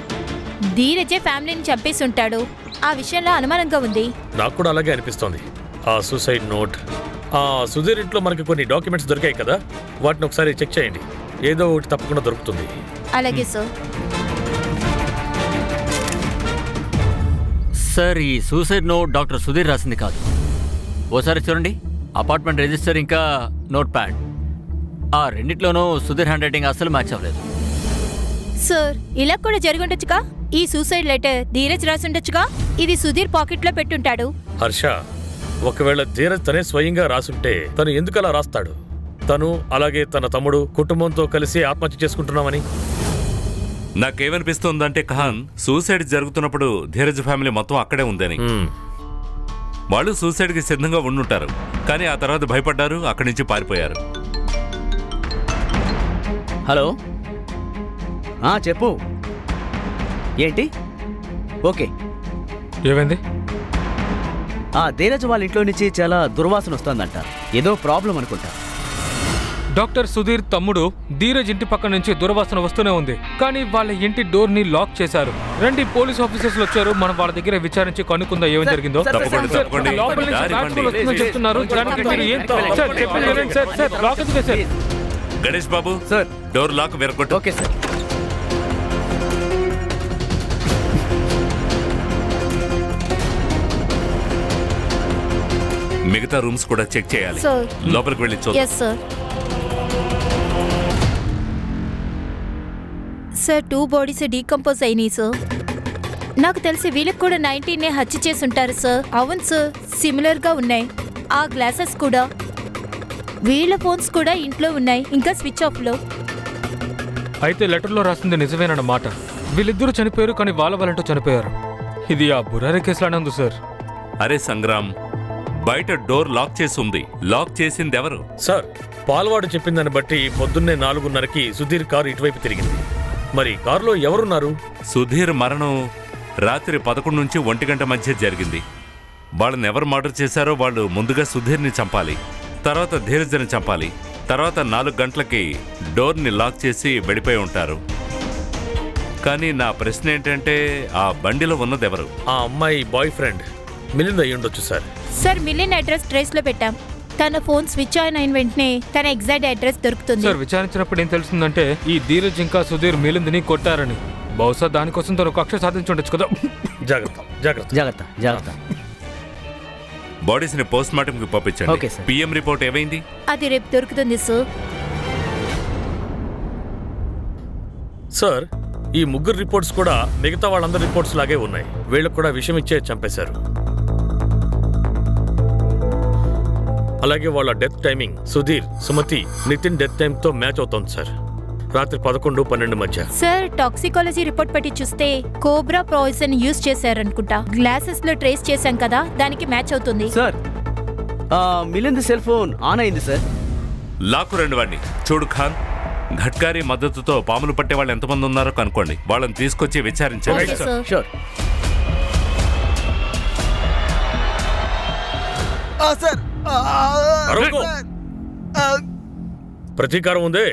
ధీరజే ఫ్యామిలీని చంపేసి ఉంటాడు. ఆ విషయంలో అనుమానంగా ఉంది. నాకు కూడా అలాగే అనిపిస్తోంది. ఆ సూసైడ్ నోట్, ఆ సుధీర్ ఇంట్లో మనకి కొన్ని డాక్యుమెంట్స్ దొరికాయి కదా, వాటిని ఒకసారి చెక్ చేయండి. ఏదో ఒకటి తప్పకుండా దొరుకుతుంది. అలాగే సార్. సార్, ఈ సూసైడ్ నోట్ డాక్టర్ సుధీర్ రాసింది కాదు. ఓసారి చూడండి. అపార్ట్మెంట్ రిజిస్టర్ ఇంకా నోట్ ప్యాడ్, ఆ రెండిట్లోనూ సుధీర్ హ్యాండ్ రైటింగ్ అస్సలు మ్యాచ్ అవ్వలేదు. సార్, ఇలా కూడా జరిగి ఉండొచ్చుగా. ఈ సూసైడ్ లెటర్ ధీరజ్ రాసి ఉండొచ్చుగా. ఇది సుధీర్ పాకెట్ లో పెట్టుంటాడు. హర్ష, ఒకవేళ ధీరజ్ తనే స్వయంగా రాసుంటే తను ఎందుకు అలా రాస్తాడు? తను అలాగే తన తమ్ముడు కుటుంబంతో కలిసి ఆత్మహత్య చేసుకుంటున్నామని. నాకేమనిపిస్తోందంటే ఖాన్, సూసైడ్ జరుగుతున్నప్పుడు ధీరజ్ ఫ్యామిలీ మొత్తం అక్కడే ఉందని. వాళ్ళు సూసైడ్ కి సిద్ధంగా ఉండుంటారు, కానీ ఆ తర్వాత భయపడ్డారు, అక్కడి నుంచి పారిపోయారు. హలో, చెప్పు. ఏంటి? ఓకే. ఏమైంది? ధీరజ్ వాళ్ళ ఇంట్లో నుంచి చాలా దుర్వాసన వస్తుందంట. ఏదో ప్రాబ్లం అనుకుంటా. డాక్టర్ సుధీర్ తమ్ముడు ధీరజ్ ఇంటి పక్క నుంచి దుర్వాసన వస్తూనే ఉంది, కానీ వాళ్ళ ఇంటి డోర్ ని లాక్ చేశారు. రండి, పోలీస్ ఆఫీసర్స్ వచ్చారు. మనం వాళ్ళ దగ్గర విచారించి కనుక్కుందా ఏం జరిగిందో. Ganesh Babu sir, door lock విరగొట్టు. Okay sir. మిగతా రూమ్స్ కూడా చెక్ చేయాలి. లోపలికి వెళ్ళి చూద్దాం. సార్, 2 బాడీస్ డీకంపోజ్ అయినాయి సార్. నాకు తెలిసి వీళ్ళకి కూడా 19నే హత్య చేసి ఉంటారు సార్. అవును సార్, సిమిలర్ గా ఉన్నాయి. ఆ గ్లాసెస్ కూడా, వీళ్ళ ఫోన్స్ కూడా ఇంట్లో ఉన్నాయి, ఇంకా స్విచ్ ఆఫ్ లో. అయితే లెటర్లో రాసింది నిజమేనన్నమాట. వీళ్ళిద్దరూ చనిపోయారు, కానీ వాళ్ళంటూ చనిపోయారు. ఇది ఆ బురారీ కేసులానే ఉంది సార్. అరే సంగ్రామ్, బయట డోర్ లాక్ చేసి ఉంది. లాక్ చేసింది ఎవరు? సార్, పాల్వాడు చెప్పిందని బట్టి పొద్దున్నే 4:30కి సుధీర్ కారు ఇటువైపు తిరిగింది. మరి కారులో ఎవరున్నారు? సుధీర్ మరణం రాత్రి 11 నుంచి 1 గంట మధ్య జరిగింది. వాళ్ళని ఎవరు మర్డర్ చేశారో వాళ్ళు ముందుగా సుధీర్ని చంపాలి, తర్వాత ధీరజ్ని చంపాలి, తర్వాత 4 గంటలకి డోర్ని లాక్ చేసి వెళ్ళిపోయి ఉంటారు. కానీ నా ప్రశ్న ఏంటంటే, ఆ బండిలో ఉన్నదెవరు? ఆ అమ్మాయి బాయ్ ఫ్రెండ్ మిలింద్ అయ్యి ఉండొచ్చు sir. Sir, melon address trace లో పెట్టాం. తన ఫోన్ స్విచ్ ఆన్ అయిన వెంటనే తన ఎగ్జాక్ట్ అడ్రస్ దొరుకుతుంది. సార్, విచారించినప్పుడు ఏం తెలుస్తుందంటే ఈ ధీరజ్ ఇంకా సుధీర్ మిలింద్ని కొట్టారని. బహుశా దానికోసం తను కక్ష సాధించుండొచ్చు కదా. జాగ్రత్త జాగ్రత్త జాగ్రత్త జాగ్రత్త. బాడీస్ ని పోస్ట్ మార్టం కి పంపించండి. పిఎం రిపోర్ట్ ఏమైంది? అది రేపు దొరుకుతుంది సార్. సార్, ఈ ముగ్గురు రిపోర్ట్స్ కూడా మిగతా వాళ్ళందరి రిపోర్ట్స్ లాగే ఉన్నాయి. వీళ్ళకు కూడా విషయం ఇచ్చే చంపేశారు. అలాగే వాళ్ళ death timing Sudheer, Sumathi, Nithin death time తో మ్యాచ్ అవుతోంది సార్. రాత్రి 11-12 మధ్య. సార్ టాక్సికాలజీ రిపోర్ట్ పెట్టి చూస్తే కోబ్రా పాయిజన్ యూజ్ చేశారనుకుంటా. గ్లాసెస్ లో ట్రేస్ చేశాం కదా, దానికి మ్యాచ్ అవుతుంది. Sir Milind cell phone on అయింది సార్. లాక్కు రండి వాడిని. చూడు ఖాన్, ఘట్కారీ మద్దతుతో పాములు పట్టే వాళ్ళు ఎంతమంది ఉన్నారో కనుక్కోండి. వాళ్ళని తీసుకొచ్చి విచారించండి. షూర్. ప్రతీకారం ఉందే,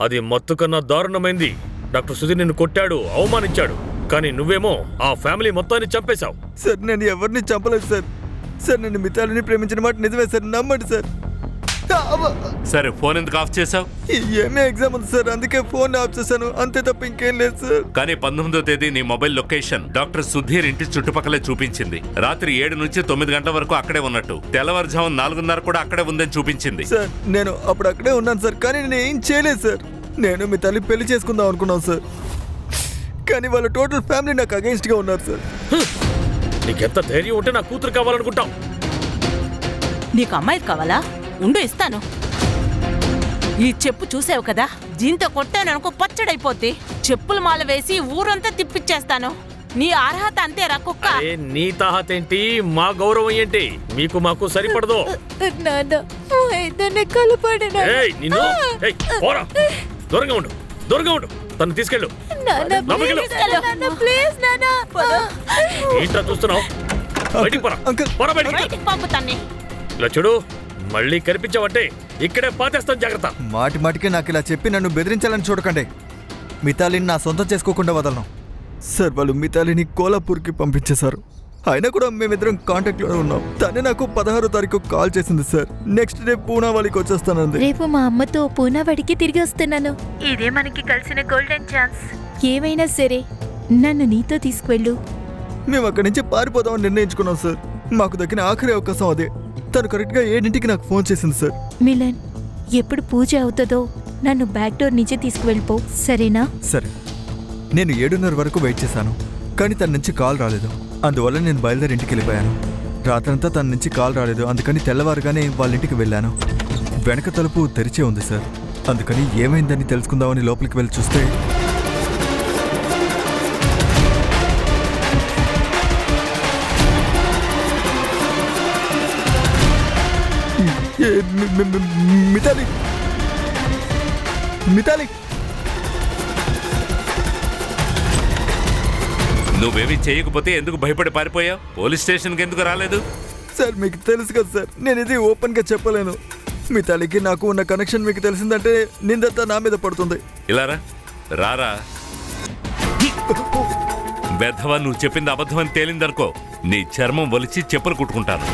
అది మత్తు కన్నా దారుణమైంది. డాక్టర్ సుధీర్ నిన్ను కొట్టాడు, అవమానించాడు. కానీ నువ్వేమో ఆ ఫ్యామిలీ మొత్తాన్ని చంపేశావు. సార్ నేను ఎవరిని చంపలేదు సార్. సార్ నేను మితాలిని ప్రేమించిన మాట నిజమే సార్, నమ్మండి సార్. సరే, ఫోన్ ఎందుకు ఆఫ్ చేసావు? ఏమే ఎగ్జామ్ ఉంది సార్, అందుకే ఫోన్ ఆఫ్ చేశాను, అంతే తప్ప ఇంకేం లేదు సార్. కానీ 19వ తేదీ నీ మొబైల్ లొకేషన్ డాక్టర్ సుధీర్ ఇంటి చుట్టుపక్కలే చూపించింది. రాత్రి 7 నుంచి 9 గంటల వరకు అక్కడే ఉన్నట్టు, తెల్లవారుజాము 4:30 కూడా అక్కడే ఉందని చూపించింది. సార్ నేను అప్పుడు అక్కడే ఉన్నాను సార్, కానీ నేను ఏం చేయలేదు సార్. నేను మీ తల్లి పెళ్లి చేసుకుందాం అనుకున్నాను సార్, కానీ వాళ్ళ టోటల్ ఫ్యామిలీ నాకు అగైన్స్ట్ గా ఉన్నారు సార్. నీకెంత ధైర్యం ఉంటే నా కూతురు కావాలనుకుంటావు? నీకు అమ్మాయి కావాలా? ఉండు, ఇస్తాను. ఈ చెప్పు చూసావు కదా, దీంతో కొట్టాననుకో పచ్చడైపోద్ది. చెప్పులు మాల వేసి ఊరంతా తిప్పిచ్చేస్తాను. నీ అర్హత అంతేరా కుక్క. నీ తాహత ఏంటి, మా గౌరవం ఏంటి? మీకు మాకు సరిపడదు. దూరంగా ఉండు, దూరంగా ఉండు. తను తీసుకెళ్ళు. ఏంటో చూస్తున్నావు? ఇలా చూడు, మళ్ళీ కనిపించావంటే ఇక్కడే పాతేస్తాను, జాగ్రత్త. మాటి మాటికి నాకు ఇలా చెప్పి నన్ను బెదిరించాలని చూడకండి. మితాలిని నా సొంతం చేసుకోకుండా వదలను సార్. వాళ్ళు మితాలిని కోలాపూర్కి పంపించేశారు. అయినా కూడా మేమిద్దరం కాంటాక్ట్లోనే ఉన్నాం. తనే నాకు 16వ తారీఖు కాల్ చేసింది సార్. నెక్స్ట్ డే పూనావాడికి వచ్చేస్తానంది. రేపు మా అమ్మతో పూనావాడికి తిరిగి వస్తున్నాను. ఇదే మనకి కలిసిన గోల్డెన్ ఛాన్స్. ఏమైనా సరే నన్ను నీతో తీసుకువెళ్ళు. మేము అక్కడి నుంచి పారిపోదామని నిర్ణయించుకున్నాం సార్. మాకు దక్కిన ఆఖరి అవకాశం అదే. తను కరెక్ట్గా 7ంటికి నాకు ఫోన్ చేసింది సార్. మిలన్, ఎప్పుడు పూజ అవుతుందో నన్ను బ్యాక్ డోర్ నుంచి తీసుకువెళ్ళిపో, సరేనా? సరే. నేను 7:30 వరకు వెయిట్ చేశాను, కానీ తన నుంచి కాల్ రాలేదు. అందువల్ల నేను బయలుదేరి ఇంటికి వెళ్ళిపోయాను. రాత్రంతా తన నుంచి కాల్ రాలేదు, అందుకని తెల్లవారుగానే వాళ్ళ ఇంటికి వెళ్ళాను. వెనక తలుపు తెరిచే ఉంది సార్. అందుకని ఏమైందని తెలుసుకుందామని లోపలికి వెళ్ళి చూస్తే మితాలి మితాలి నువ్వేమీ చేయకపోతే ఎందుకు భయపడి పారిపోయావు? పోలీస్ స్టేషన్కి ఎందుకు రాలేదు? సార్ మీకు తెలుసు కదా సార్, నేను ఇది ఓపెన్గా చెప్పలేను. మితాలికి నాకు ఉన్న కనెక్షన్ మీకు తెలిసిందంటే నిందంతా నా మీద పడుతుంది. ఇలారా, రారా. బెధవా, నువ్వు చెప్పింది అబద్ధమని తేలిందనుకో, నీ చర్మం ఒలిచి చెప్పులు కుట్టుకుంటాను.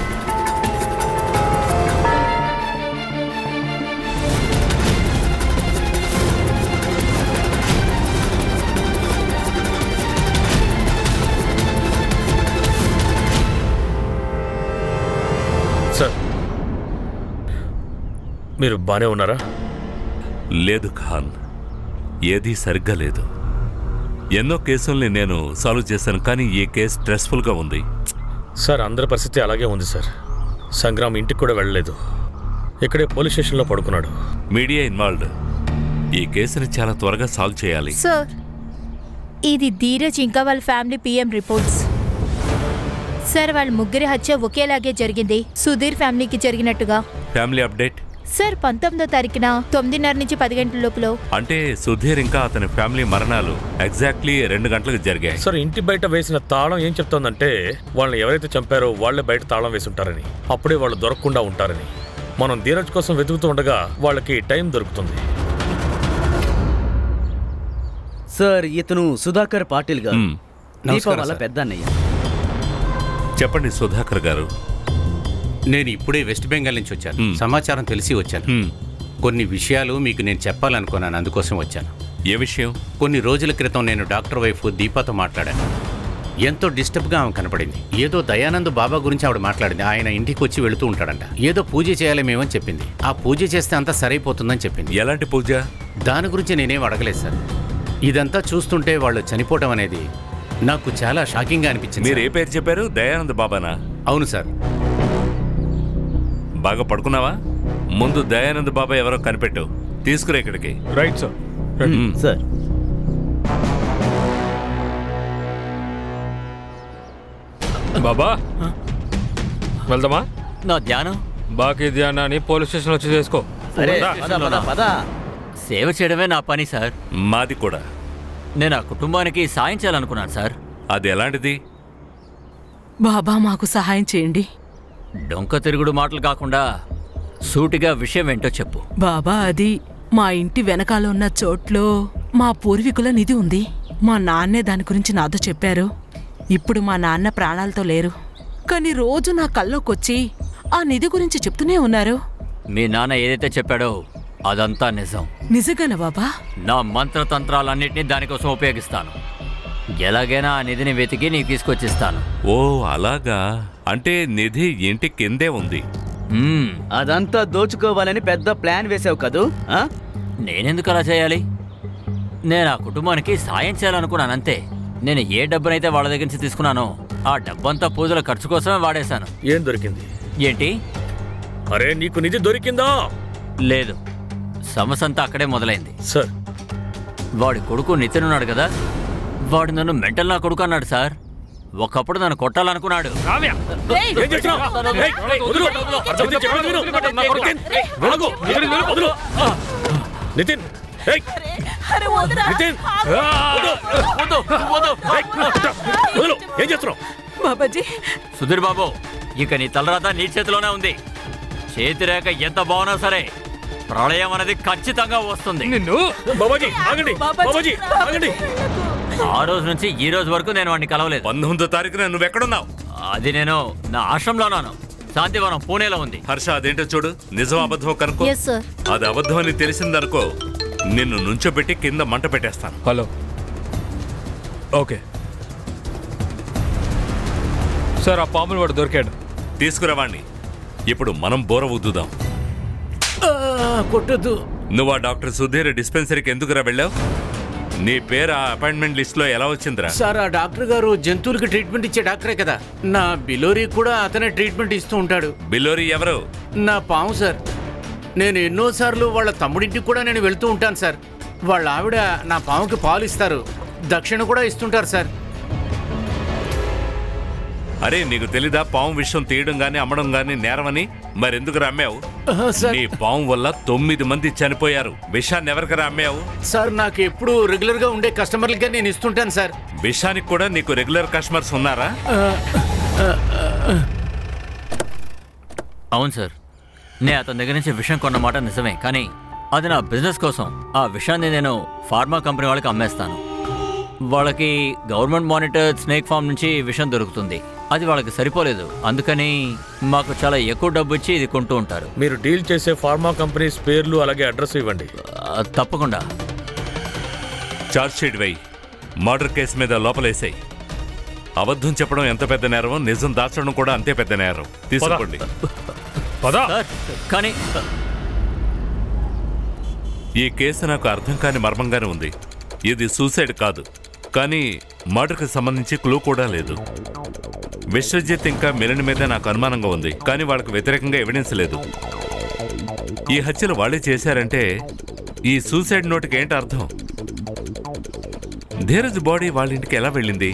సార్, మీరు బానే ఉన్నారా? లేదు ఖాన్, ఏదీ సరిగ్గా లేదు. ఎన్నో కేసుల్ని నేను సాల్వ్ చేశాను, కానీ ఈ కేసు స్ట్రెస్ఫుల్గా ఉంది. సార్, అందరి పరిస్థితి అలాగే ఉంది సార్. సంగ్రామ్ ఇంటికి కూడా వెళ్ళలేదు, ఇక్కడే పోలీస్ స్టేషన్లో పడుకున్నాడు. Media involved. ఈ కేసుని చాలా త్వరగా సాల్వ్ చేయాలి. సార్, ఇది ధీరజ్ ఇంకా వాళ్ళ ఫ్యామిలీ పిఎం రిపోర్ట్స్. సార్, వాళ్ళ ముగ్గురి హత్య ఒకేలాగే జరిగింది, సుధీర్ ఫ్యామిలీకి జరిగినట్టుగా. ఫ్యామిలీ అప్డేట్ సార్, 19వ తారీఖున 9:30 నుంచి 10 గంటల లోపల. అంటే సుధీర్ ఇంకా అతని ఫ్యామిలీ మరణాలు ఎగ్జాక్ట్లీ 2 గంటలకు జరిగాయి. సార్, ఇంటి బయట వేసిన తాళం ఏం చెప్తోందంటే వాళ్ళని ఎవరైతే చంపారో వాళ్లే బయట తాళం వేసి ఉంటారని, అప్పుడే వాళ్ళు దొరకకుండా ఉంటారని. మనం ధీరజ్ కోసం వెతుకుతూ ఉండగా వాళ్ళకి టైం దొరుకుతుంది. సార్, ఇతను సుధాకర్ పాటిల్ గారు, దీపావళి పెద్ద అన్నయ్య. చెప్పండి సుధాకర్ గారు. నేను ఇప్పుడే వెస్ట్ బెంగాల్ నుంచి వచ్చాను. సమాచారం తెలిసి వచ్చాను. కొన్ని విషయాలు మీకు నేను చెప్పాలనుకున్నాను, అందుకోసం వచ్చాను. ఏ విషయం? కొన్ని రోజుల క్రితం నేను డాక్టర్ వైఫ్ దీపాతో మాట్లాడాను. ఎంతో డిస్టర్బ్గా ఆమె కనపడింది. ఏదో దయానంద్ బాబా గురించి ఆవిడ మాట్లాడింది. ఆయన ఇంటికి వచ్చి వెళుతూ ఉంటాడంట. ఏదో పూజ చేయాలి మేమని చెప్పింది. ఆ పూజ చేస్తే అంతా సరైపోతుందని చెప్పింది. ఎలాంటి పూజ? దాని గురించి నేనేం అడగలేదు సార్. ఇదంతా చూస్తుంటే వాళ్ళు చనిపోవటం అనేది నాకు చాలా షాకింగ్గా అనిపించింది. మీరు ఏ పేరు చెప్పారు? దయానంద్ బాబానా? అవును సార్. బాగా పడుకున్నావా? ముందు దయానంద్ బాబా ఎవరో కనిపెట్టు, తీసుకురా ఇక్కడికి. Right sir. సార్ బాబా వెళ్దామా? నా ధ్యానం బాకీ ధ్యానాన్ని పోలీస్ స్టేషన్ వచ్చి చేసుకో. అరే రా, పద పద పద. సేవ చేయడమే నా పని సార్. మాది కూడా. నేను ఆ కుటుంబానికి సాయం చేయాలనుకున్నాను సార్. అది ఎలాంటిది? బాబా మాకు సహాయం చేయండి. డొంక తిరుగుడు మాటలు కాకుండా సూటిగా విషయం ఏంటో చెప్పు. బాబా అది మా ఇంటి వెనకాల ఉన్న చోట్లో మా పూర్వీకుల నిధి ఉంది. మా నాన్నే దాని గురించి నాతో చెప్పారు. ఇప్పుడు మా నాన్న ప్రాణాలతో లేరు, కానీ రోజు నా కల్లోకొచ్చి ఆ నిధి గురించి చెప్తూనే ఉన్నారు. మీ నాన్న ఏదైతే చెప్పాడో అదంతా నిజం. నిజంగానా బాబా? నా మంత్రతంత్రాలన్నింటినీ దానికోసం ఉపయోగిస్తాను. ఎలాగైనా ఆ నిధిని వెతికి నీకు తీసుకొచ్చిస్తాను. ఓ అలాగా. అంటే నిధి ఇంటి కిందే ఉంది. అదంతా దోచుకోవాలని పెద్ద ప్లాన్ వేసావు కదూ? నేనెందుకు అలా చేయాలి? నేను ఆ కుటుంబానికి సాయం చేయాలనుకున్నాను అంతే. నేను ఏ డబ్బునైతే వాళ్ళ దగ్గర నుంచి తీసుకున్నానో ఆ డబ్బంతా పూజల ఖర్చు కోసమే వాడేశాను. ఏం దొరికింది? ఏంటి? అరే నీకు నిధి దొరికిందా? లేదు, సమస్యంతా అక్కడే మొదలైంది. సార్, వాడి కొడుకు నితిన్ ఉన్నాడు కదా, వాడు నన్ను మెంటల్ నా కొడుకు అన్నాడు సార్. ఒకప్పుడు నన్ను కొట్టాలనుకున్నాడు. ఏం చేస్తున్నావ్? వదులు. అర్థమైతే చెప్పేది విను. వదులు. నితిన్, నితిన్, వదులు. ఏం చేస్తున్నావు? బాబాజీ, సుధీర్ బాబు, ఇక నీ తలరాత నీ చేతిలోనే ఉంది. చేతిరేఖ ఎంత బాగున్నా సరే ప్రళయం అనేది ఖచ్చితంగా వస్తుంది. నిన్ను బాబాజీ ఆగండి. బాబాజీ ఆగండి. ఆ రోజు నుంచి ఈ రోజు వరకు నేను వాడిని కలవలేదు. 19వ తారీఖున నువ్వెక్కడున్నావు? అది నేను నా ఆశ్రమంలోనాను. శాంతివనం పూణేలో ఉంది. హర్ష, అదేంటో చూడు. నిజం అబద్ధం కనుక్కో. అది అబద్ధం అని తెలిసిందనుకో, నిన్ను నుంచోబెట్టి కింద మంట పెట్టేస్తాను. Hello, okay sir. ఆ పాములు వాడు దొరికాడు. తీసుకురావాణ్ణి. ఇప్పుడు మనం బోర ఊదుదాం. కొట్టద్దు. నువ్వు ఆ డాక్టర్ సుధీర్ డిస్పెన్సరీకి ఎందుకురా వెళ్ళావు? నీ పేరు ఆ అపాయింట్మెంట్ లిస్ట్ లో ఎలా వచ్చిందిరా? సార్, ఆ డాక్టర్ గారు జంతువులకి ట్రీట్మెంట్ ఇచ్చే డాక్టరే కదా. నా బిలోరీ కూడా అతనే ట్రీట్మెంట్ ఇస్తూ ఉంటాడు. బిలోరీ ఎవరు? నా పాము సార్. నేను ఎన్నోసార్లు వాళ్ళ తమ్ముడింటికి కూడా నేను వెళ్తూ ఉంటాను సార్. వాళ్ళ ఆవిడ నా పాముకి పాలు ఇస్తారు, దక్షిణ కూడా ఇస్తుంటారు సార్. అరే నీకు తెలీదా పాము విషయం తీయడం గానీ అమ్మడం గానీ నేరమని? మరెందుకు అమ్మావు? నీ పాము వల్ల 9 మంది చనిపోయారు. విషాన్ని ఎవరికరా అమ్మావు? సార్, నాకు ఎప్పుడు రెగ్యులర్ గా ఉండే కస్టమర్లకే నేను ఇస్తుంటాను సార్. విషానికి కూడా నీకు రెగ్యులర్ కస్టమర్స్ ఉన్నారా? అవును సార్, నేను అతని దగ్గర నుంచి విషయం కొన్న మాట నిజమే, కానీ అది నా బిజినెస్ కోసం. ఆ విషయాన్ని నేను ఫార్మా కంపెనీ వాళ్ళకి అమ్మేస్తాను. వాళ్ళకి గవర్నమెంట్ మానిటర్ స్నేక్ ఫామ్ నుంచి విషయం దొరుకుతుంది. అది వాళ్ళకి సరిపోలేదు, అందుకని మాకు చాలా ఎక్కువ డబ్బు ఇచ్చి ఇది కొంటూ ఉంటారు. మీరు డీల్ చేసే ఫార్మా కంపెనీస్ పేర్లు అలాగే అడ్రస్ ఇవ్వండి. తప్పకుండా. చార్జ్ షీట్ వేయి. మర్డర్ కేసు మీద లోపలేసాయి. అబద్ధం చెప్పడం ఎంత పెద్ద నేరం, నిజం దాచడం కూడా అంతే పెద్ద నేరం. తీసుకోండి. కానీ ఈ కేసు నాకు అర్థం కాని మర్మంగానే ఉంది. ఇది సూసైడ్ కాదు, కానీ మర్డర్కి సంబంధించి క్లూ కూడా లేదు. విశ్వజిత్ ఇంకా మిలన్ మీద నాకు అనుమానంగా ఉంది, కానీ వాళ్ళకు వ్యతిరేకంగా ఎవిడెన్స్ లేదు. ఈ హత్యలు వాళ్ళే చేశారంటే ఈ సూసైడ్ నోట్కి ఏంటి అర్థం? ధీరజ్ బాడీ వాళ్ళ ఇంటికి ఎలా వెళ్ళింది?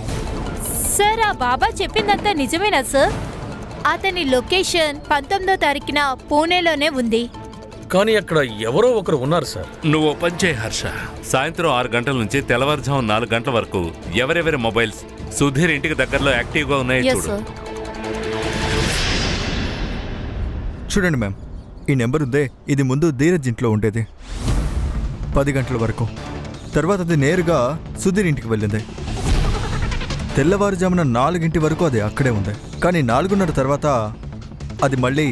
సార్, ఆ బాబా చెప్పిందంతా నిజమేనా సార్? అతని లొకేషన్ 19వ తారీఖున పూణేలోనే ఉంది. కానీ అక్కడ ఎవరో ఒకరు ఉన్నారు సార్. నువ్వు పని చేయి హర్ష. సాయంత్రం 6 గంటల నుంచి తెల్లవారుజాము 4 గంటల వరకు ఎవరెవరి మొబైల్స్ సుధీర్ ఇంటికి దగ్గరలో యాక్టివ్గా ఉన్నాయో చూడు. చూడండి మ్యామ్, ఈ నెంబర్ ఉందే, ఇది ముందు ధీరజ్ ఇంట్లో ఉండేది 10 గంటల వరకు. తర్వాత అది నేరుగా సుధీర్ ఇంటికి వెళ్ళింది. తెల్లవారుజామున 4 వరకు అది అక్కడే ఉంది. కానీ 4:30 తర్వాత అది మళ్ళీ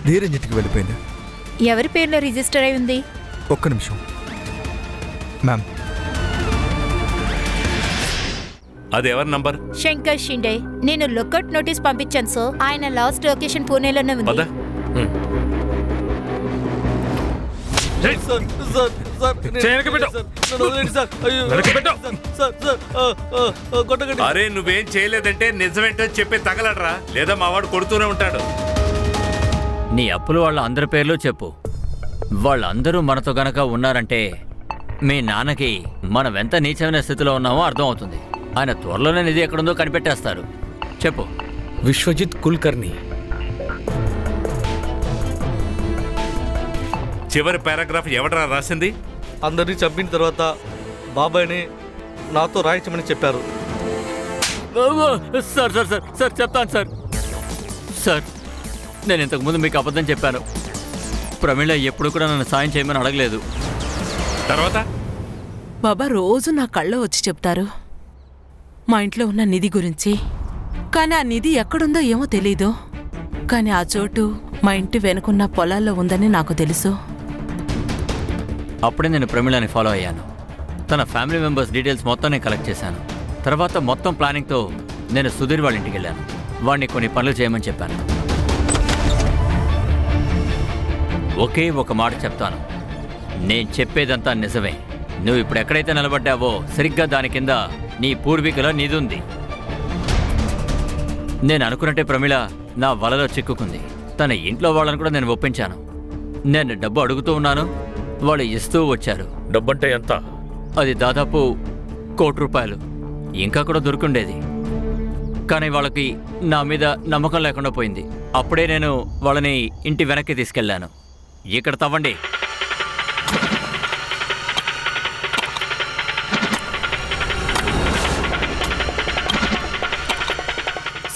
ధీరజ్ ఇంటికి వెళ్ళిపోయింది. ఎవరి పేరులో రిజిస్టర్ అయి ఉంది? ఒక్క నిమిషం మ్యామ్. అది ఎవరి నంబర్? శంకర్ షిండే. నేను లుకౌట్ నోటీస్ పంపించాను సార్. ఆయన లాస్ట్ లొకేషన్ పూణేలోనే ఉంది. అరే నువ్వేం చేయలేదంటే నిజమేంటో చెప్పి తగలడరా, లేదా మావాడు కొడుతూనే ఉంటాడు. నీ అప్పులు వాళ్ళ అందరి పేర్లు చెప్పు. వాళ్ళందరూ మనతో గనక ఉన్నారంటే మీ నాన్నకి మనం ఎంత నీచమైన స్థితిలో ఉన్నామో అర్థం అవుతుంది. ఆయన త్వరలోనే నిధి ఎక్కడుందో కనిపెట్టేస్తారు. చెప్పు. విశ్వజిత్ కుల్కర్ణి. చివరి పారాగ్రాఫ్ ఎవడరా రాసింది? అందరినీ చంపిన తర్వాత బాబాయ్ని నాతో రాయించమని చెప్పారు. సార్ సార్ సార్ సార్ చెప్తాను సార్. సార్, నేను ఇంతకుముందు మీకు అబద్ధం చెప్పాను. ప్రమీళ ఎప్పుడు కూడా నన్ను సాయం చేయమని అడగలేదు. తర్వాత బాబా రోజు నా కళ్ళో వచ్చి చెప్తారు మా ఇంట్లో ఉన్న నిధి గురించి. కానీ ఆ నిధి ఎక్కడుందో ఏమో తెలీదు. కానీ ఆ చోటు మా ఇంటి వెనుకున్న పొలాల్లో ఉందని నాకు తెలుసు. అప్పుడే నేను ప్రమీళని ఫాలో అయ్యాను. తన ఫ్యామిలీ మెంబర్స్ డీటెయిల్స్ మొత్తం నేను కలెక్ట్ చేశాను. తర్వాత మొత్తం ప్లానింగ్తో నేను సుధీర్ వాళ్ళ ఇంటికి వెళ్ళాను. వాడిని కొన్ని పనులు చేయమని చెప్పాను. ఒకే ఒక మాట చెప్తాను, నేను చెప్పేదంతా నిజమే. నువ్వు ఇప్పుడు ఎక్కడైతే నిలబడ్డావో సరిగ్గా దాని కింద నీ పూర్వీకుల నిధి ఉంది. నేను అనుకున్నట్టే ప్రమీళ నా వలలో చిక్కుకుంది. తన ఇంట్లో వాళ్ళని కూడా నేను ఒప్పించాను. నేను డబ్బు అడుగుతూ ఉన్నాను, వాళ్ళు ఇస్తూ వచ్చారు. డబ్బంటే ఎంత? అది దాదాపు 1 కోటి రూపాయలు. ఇంకా కూడా దొరుకుండేది. కానీ వాళ్ళకి నా మీద నమ్మకం లేకుండా పోయింది. అప్పుడే నేను వాళ్ళని ఇంటి వెనక్కి తీసుకెళ్లాను. ఇక్కడ తవ్వండి.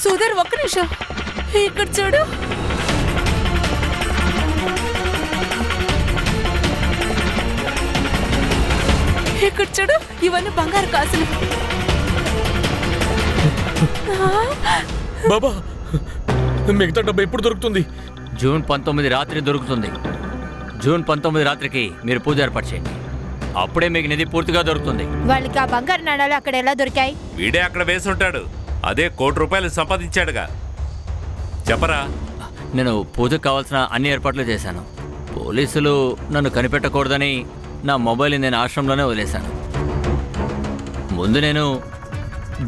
సుధీర్, ఒక్క నిమిషం ఇక్కడ చూడు. ఇక్కడ చూడు, ఇవన్నీ బంగారు కాసులు. బాబా, మిగతా డబ్బు ఎప్పుడు దొరుకుతుంది? జూన్ 19 రాత్రి దొరుకుతుంది. జూన్ 19 రాత్రికి మీరు పూజ ఏర్పాటు చేయండి. అప్పుడే మీకు నిధి పూర్తిగా దొరుకుతుంది. వాళ్ళకి ఆ బంగారు నాణాలు అక్కడ ఎలా దొరికాయి? వీడే అక్కడ వేసి ఉంటాడు. అదే 1 కోటి రూపాయలు సంపాదించాడుగా. చెప్పరా. నేను పూజకు కావాల్సిన అన్ని ఏర్పాట్లు చేశాను. పోలీసులు నన్ను కనిపెట్టకూడదని నా మొబైల్ నేను ఆశ్రమంలోనే వదిలేశాను. ముందు నేను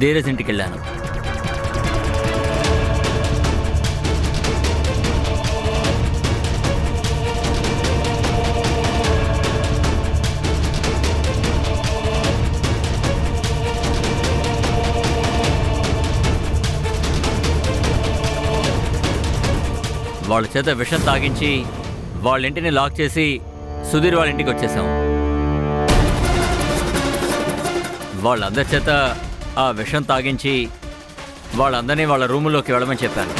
ధీరజ్ ఇంటికి వెళ్ళాను. వాళ్ళ చేత విషం తాగించి వాళ్ళ ఇంటిని లాక్ చేసి సుధీర్ వాళ్ళ ఇంటికి వచ్చేసాం. వాళ్ళందరి చేత ఆ విషం తాగించి వాళ్ళందరినీ వాళ్ళ రూములోకి వెళ్ళమని చెప్పాను.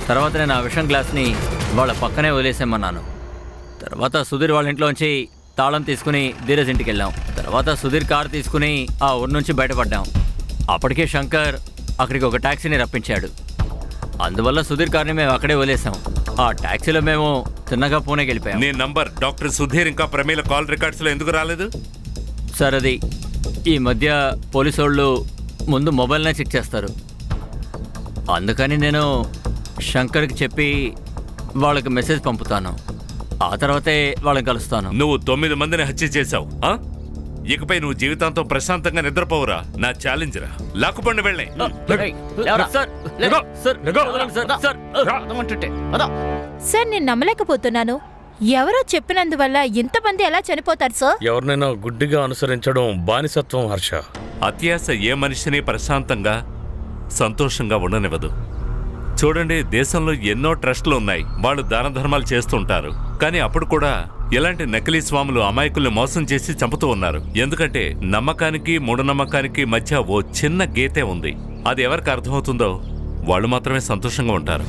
తర్వాత నేను ఆ విషం గ్లాస్ని వాళ్ళ పక్కనే వదిలేసామన్నాను. తర్వాత సుధీర్ వాళ్ళ ఇంట్లోంచి తాళం తీసుకుని ధీరజ్ ఇంటికి వెళ్ళాం. తర్వాత సుధీర్ కారు తీసుకుని ఆ ఊరి నుంచి బయటపడ్డాం. అప్పటికే శంకర్ అక్కడికి ఒక ట్యాక్సీని రప్పించాడు. అందువల్ల సుధీర్ కార్ని మేము అక్కడే వదిలేసాం. ఆ ట్యాక్సీలో మేము తిన్నగా పూణేకి వెళ్ళిపోయాం. నీ నంబర్ డాక్టర్ సుధీర్ ఇంకా ప్రమీల కాల్ రికార్డ్స్లో ఎందుకు రాలేదు? సార్, అది ఈ మధ్య పోలీసు వాళ్ళు ముందు మొబైల్నే చెక్ చేస్తారు. అందుకని నేను శంకర్కి చెప్పి వాళ్ళకి మెసేజ్ పంపుతాను. ఆ తర్వాతే వాళ్ళని కలుస్తాను. నువ్వు 9 మందిని హత్య చేశావు. ఇకపై నువ్వు జీవితాంతం ప్రశాంతంగా నిద్రపోవురా. నా ఛాలెంజ్ రా. లాక్కుపండి వెళ్ళే. సార్, నేను నమ్మలేకపోతున్నాను. ఎవరో చెప్పినందువల్ల ఇంతమంది ఎలా చనిపోతారు సార్? ఎవరినైనా గుడ్డిగా అనుసరించడం బానిసత్వం హర్ష. అత్యాశ ఏ మనిషిని ప్రశాంతంగా సంతోషంగా ఉండనివ్వదు. చూడండి, దేశంలో ఎన్నో ట్రస్టులు ఉన్నాయి. వాళ్ళు దాన ధర్మాలు చేస్తుంటారు. కానీ అప్పుడు కూడా ఇలాంటి నకిలీ స్వాములు అమాయకుల్ని మోసం చేసి చంపుతూ ఉన్నారు. ఎందుకంటే నమ్మకానికి మూఢనమ్మకానికి మధ్య ఓ చిన్న గీతే ఉంది. అది ఎవరికి అర్థమవుతుందో వాళ్ళు మాత్రమే సంతోషంగా ఉంటారు.